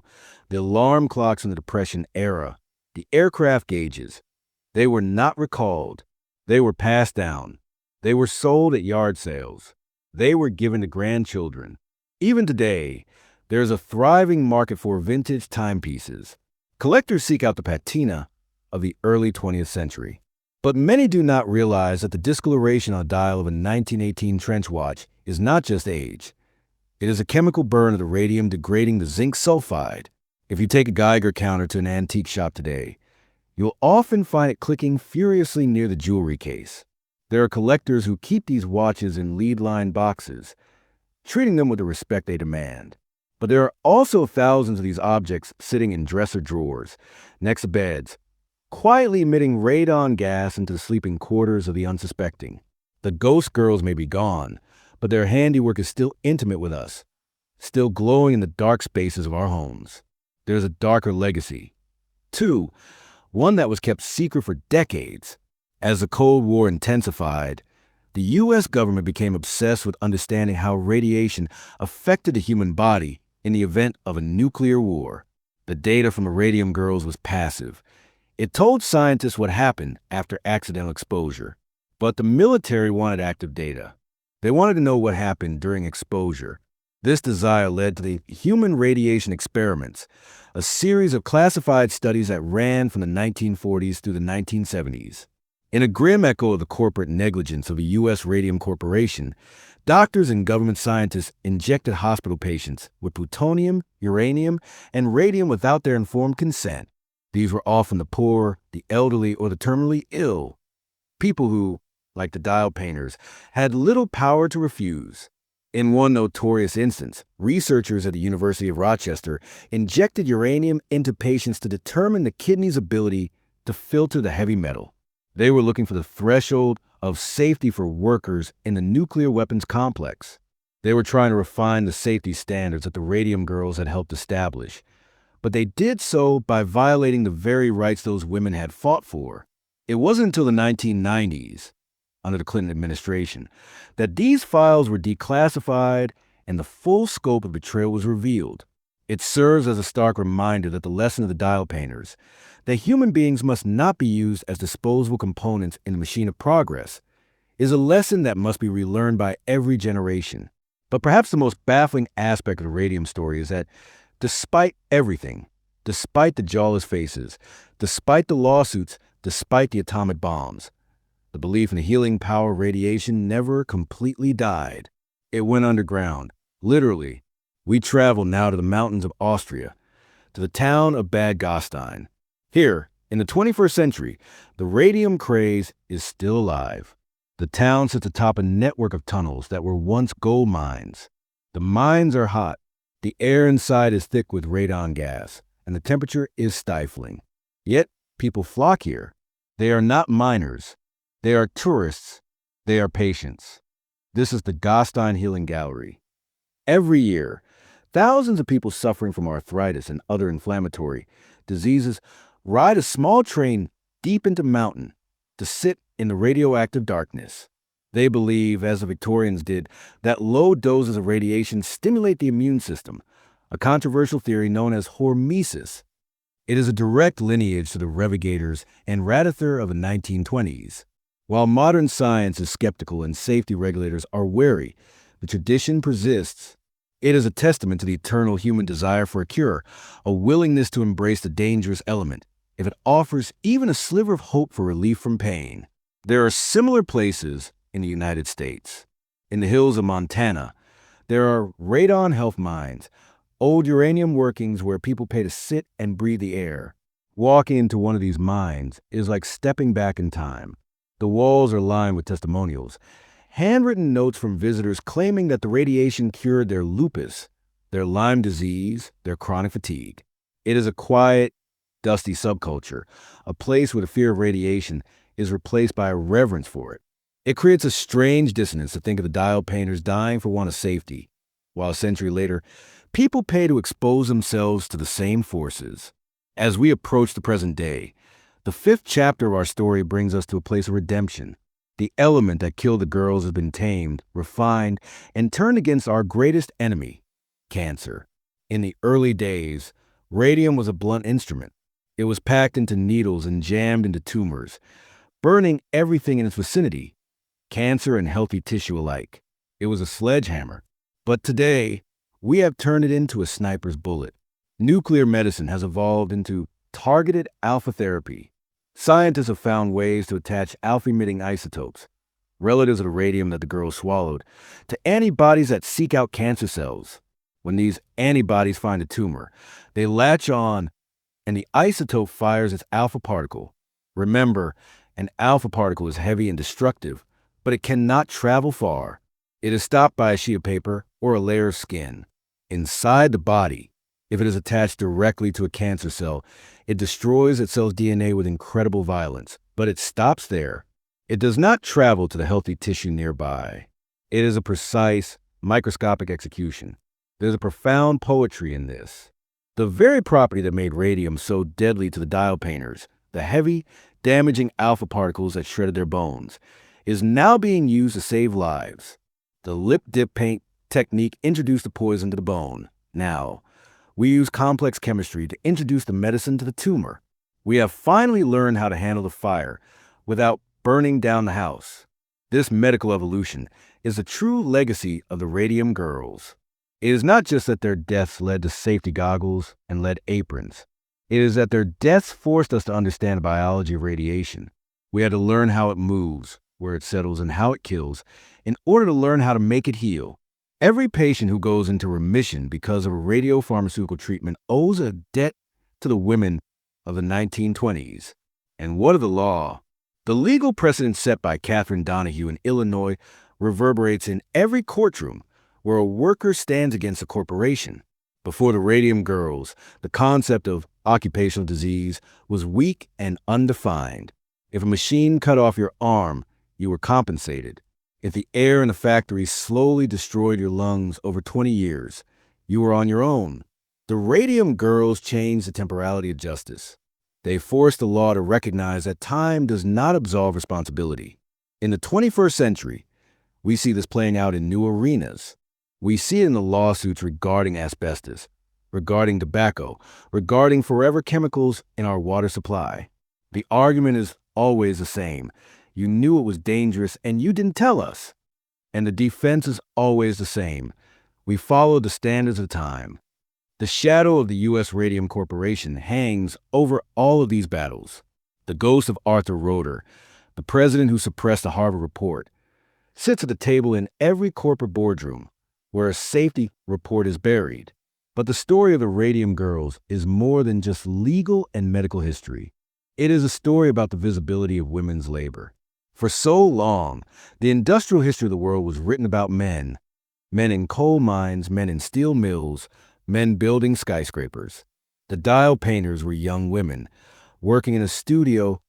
the alarm clocks from the Depression era, the aircraft gauges, they were not recalled. They were passed down. They were sold at yard sales. They were given to grandchildren. Even today, there is a thriving market for vintage timepieces. Collectors seek out the patina of the early 20th century. But many do not realize that the discoloration on a dial of a 1918 trench watch is not just age. It is a chemical burn of the radium degrading the zinc sulfide. If you take a Geiger counter to an antique shop today, you'll often find it clicking furiously near the jewelry case. There are collectors who keep these watches in lead-lined boxes, treating them with the respect they demand. But there are also thousands of these objects sitting in dresser drawers, next to beds, quietly emitting radon gas into the sleeping quarters of the unsuspecting. The ghost girls may be gone, but their handiwork is still intimate with us, still glowing in the dark spaces of our homes. There's a darker legacy. Two, one that was kept secret for decades. As the Cold War intensified, the U.S. government became obsessed with understanding how radiation affected the human body in the event of a nuclear war. The data from the Radium Girls was passive. It told scientists what happened after accidental exposure. But the military wanted active data. They wanted to know what happened during exposure. This desire led to the Human Radiation Experiments, a series of classified studies that ran from the 1940s through the 1970s. In a grim echo of the corporate negligence of a U.S. Radium Corporation, doctors and government scientists injected hospital patients with plutonium, uranium, and radium without their informed consent. These were often the poor, the elderly, or the terminally ill. People who, like the dial painters, had little power to refuse. In one notorious instance, researchers at the University of Rochester injected uranium into patients to determine the kidney's ability to filter the heavy metal. They were looking for the threshold of safety for workers in the nuclear weapons complex. They were trying to refine the safety standards that the Radium Girls had helped establish. But they did so by violating the very rights those women had fought for. It wasn't until the 1990s, under the Clinton administration, that these files were declassified and the full scope of betrayal was revealed. It serves as a stark reminder that the lesson of the dial painters, that human beings must not be used as disposable components in the machine of progress, is a lesson that must be relearned by every generation. But perhaps the most baffling aspect of the radium story is that despite everything, despite the jawless faces, despite the lawsuits, despite the atomic bombs, the belief in the healing power of radiation never completely died. It went underground, literally. We travel now to the mountains of Austria, to the town of Bad Gastein. Here, in the 21st century, the radium craze is still alive. The town sits atop a network of tunnels that were once gold mines. The mines are hot. The air inside is thick with radon gas, and the temperature is stifling. Yet, people flock here. They are not miners. They are tourists. They are patients. This is the Gastein Healing Gallery. Every year, thousands of people suffering from arthritis and other inflammatory diseases ride a small train deep into mountain to sit in the radioactive darkness. They believe, as the Victorians did, that low doses of radiation stimulate the immune system, a controversial theory known as hormesis. It is a direct lineage to the revigators and Radithor of the 1920s. While modern science is skeptical and safety regulators are wary, the tradition persists. It is a testament to the eternal human desire for a cure, a willingness to embrace the dangerous element, if it offers even a sliver of hope for relief from pain. There are similar places in the United States. In the hills of Montana, there are radon health mines, Old uranium workings where people pay to sit and breathe the air. Walking into one of these mines is like stepping back in time. The walls are lined with testimonials, handwritten notes from visitors claiming that the radiation cured their lupus, their Lyme disease, their chronic fatigue. It is a quiet, dusty subculture, a place where the fear of radiation is replaced by a reverence for it. It creates a strange dissonance to think of the dial painters dying for want of safety, while a century later, people pay to expose themselves to the same forces. As we approach the present day, the fifth chapter of our story brings us to a place of redemption. The element that killed the girls has been tamed, refined, and turned against our greatest enemy, cancer. In the early days, radium was a blunt instrument. It was packed into needles and jammed into tumors, burning everything in its vicinity, cancer and healthy tissue alike. It was a sledgehammer. But today, we have turned it into a sniper's bullet. Nuclear medicine has evolved into targeted alpha therapy. Scientists have found ways to attach alpha-emitting isotopes, relatives of the radium that the girls swallowed, to antibodies that seek out cancer cells. When these antibodies find a tumor, they latch on and the isotope fires its alpha particle. Remember, an alpha particle is heavy and destructive, but it cannot travel far. It is stopped by a sheet of paper or a layer of skin. Inside the body, if it is attached directly to a cancer cell, it destroys its cell's DNA with incredible violence, but it stops there. It does not travel to the healthy tissue nearby. It is a precise, microscopic execution. There's a profound poetry in this. The very property that made radium so deadly to the dial painters, the heavy, damaging alpha particles that shredded their bones, is now being used to save lives. The lip dip paint technique introduced the poison to the bone. Now, we use complex chemistry to introduce the medicine to the tumor. We have finally learned how to handle the fire without burning down the house. This medical evolution is the true legacy of the Radium Girls. It is not just that their deaths led to safety goggles and lead aprons. It is that their deaths forced us to understand the biology of radiation. We had to learn how it moves, where it settles, and how it kills in order to learn how to make it heal. Every patient who goes into remission because of a radiopharmaceutical treatment owes a debt to the women of the 1920s. And what of the law? The legal precedent set by Catherine Donahue in Illinois reverberates in every courtroom where a worker stands against a corporation. Before the Radium Girls, the concept of occupational disease was weak and undefined. If a machine cut off your arm, you were compensated. If the air in the factory slowly destroyed your lungs over 20 years, you were on your own. The Radium Girls changed the temporality of justice. They forced the law to recognize that time does not absolve responsibility. In the 21st century, we see this playing out in new arenas. We see it in the lawsuits regarding asbestos, regarding tobacco, regarding forever chemicals in our water supply. The argument is always the same. You knew it was dangerous and you didn't tell us. And the defense is always the same. We followed the standards of time. The shadow of the U.S. Radium Corporation hangs over all of these battles. The ghost of Arthur Roeder, the president who suppressed the Harvard report, sits at the table in every corporate boardroom where a safety report is buried. But the story of the Radium Girls is more than just legal and medical history. It is a story about the visibility of women's labor. For so long, the industrial history of the world was written about men. Men in coal mines, men in steel mills, men building skyscrapers. The dial painters were young women, working in a studio,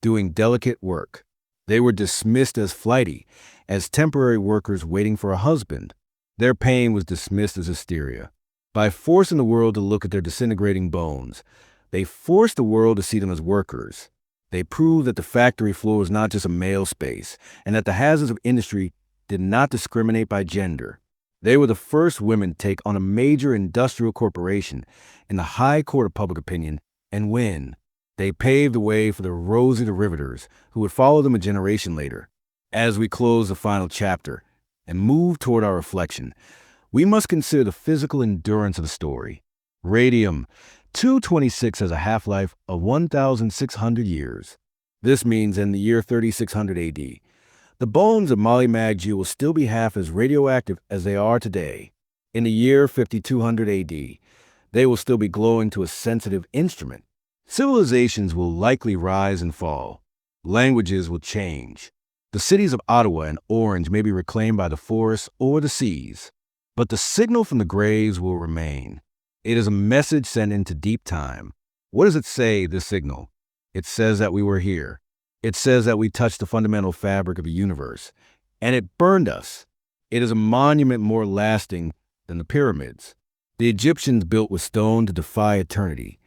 doing delicate work. They were dismissed as flighty, as temporary workers waiting for a husband. Their pain was dismissed as hysteria. By forcing the world to look at their disintegrating bones, they forced the world to see them as workers. They proved that the factory floor was not just a male space, and that the hazards of industry did not discriminate by gender. They were the first women to take on a major industrial corporation in the high court of public opinion and win. They paved the way for the rosy derivators who would follow them a generation later. As we close the final chapter and move toward our reflection, we must consider the physical endurance of the story. Radium-226 has a half-life of 1,600 years. This means in the year 3600 AD, the bones of Molly Maggie will still be half as radioactive as they are today. In the year 5200 AD, they will still be glowing to a sensitive instrument. Civilizations will likely rise and fall. Languages will change. The cities of Ottawa and Orange may be reclaimed by the forests or the seas. But the signal from the graves will remain. It is a message sent into deep time. What does it say, this signal? It says that we were here. It says that we touched the fundamental fabric of the universe, and it burned us. It is a monument more lasting than the pyramids. The Egyptians built with stone to defy eternity.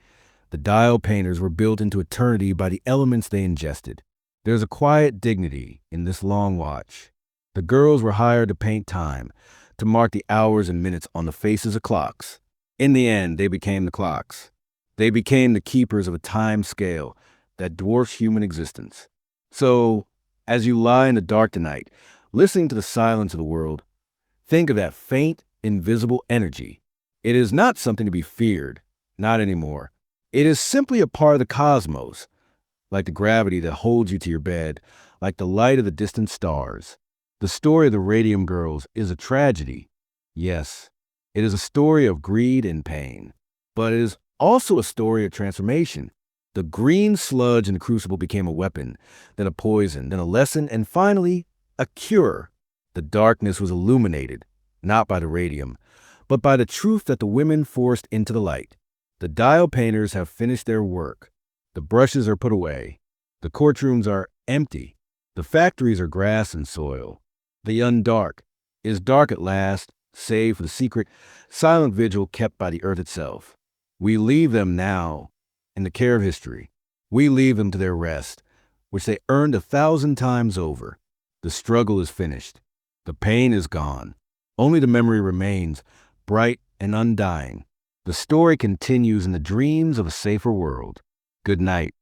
The dial painters were built into eternity by the elements they ingested. There's a quiet dignity in this long watch. The girls were hired to paint time, to mark the hours and minutes on the faces of clocks. In the end, they became the clocks. They became the keepers of a time scale that dwarfs human existence. So, as you lie in the dark tonight, listening to the silence of the world, think of that faint, invisible energy. It is not something to be feared, not anymore. It is simply a part of the cosmos, like the gravity that holds you to your bed, like the light of the distant stars. The story of the Radium Girls is a tragedy. Yes, it is a story of greed and pain, but it is also a story of transformation. The green sludge in the crucible became a weapon, then a poison, then a lesson, and finally, a cure. The darkness was illuminated, not by the radium, but by the truth that the women forced into the light. The dial painters have finished their work. The brushes are put away. The courtrooms are empty. The factories are grass and soil. The undark is dark at last, save for the secret, silent vigil kept by the earth itself. We leave them now in the care of history. We leave them to their rest, which they earned 1,000 times over. The struggle is finished. The pain is gone. Only the memory remains, bright and undying. The story continues in the dreams of a safer world. Good night.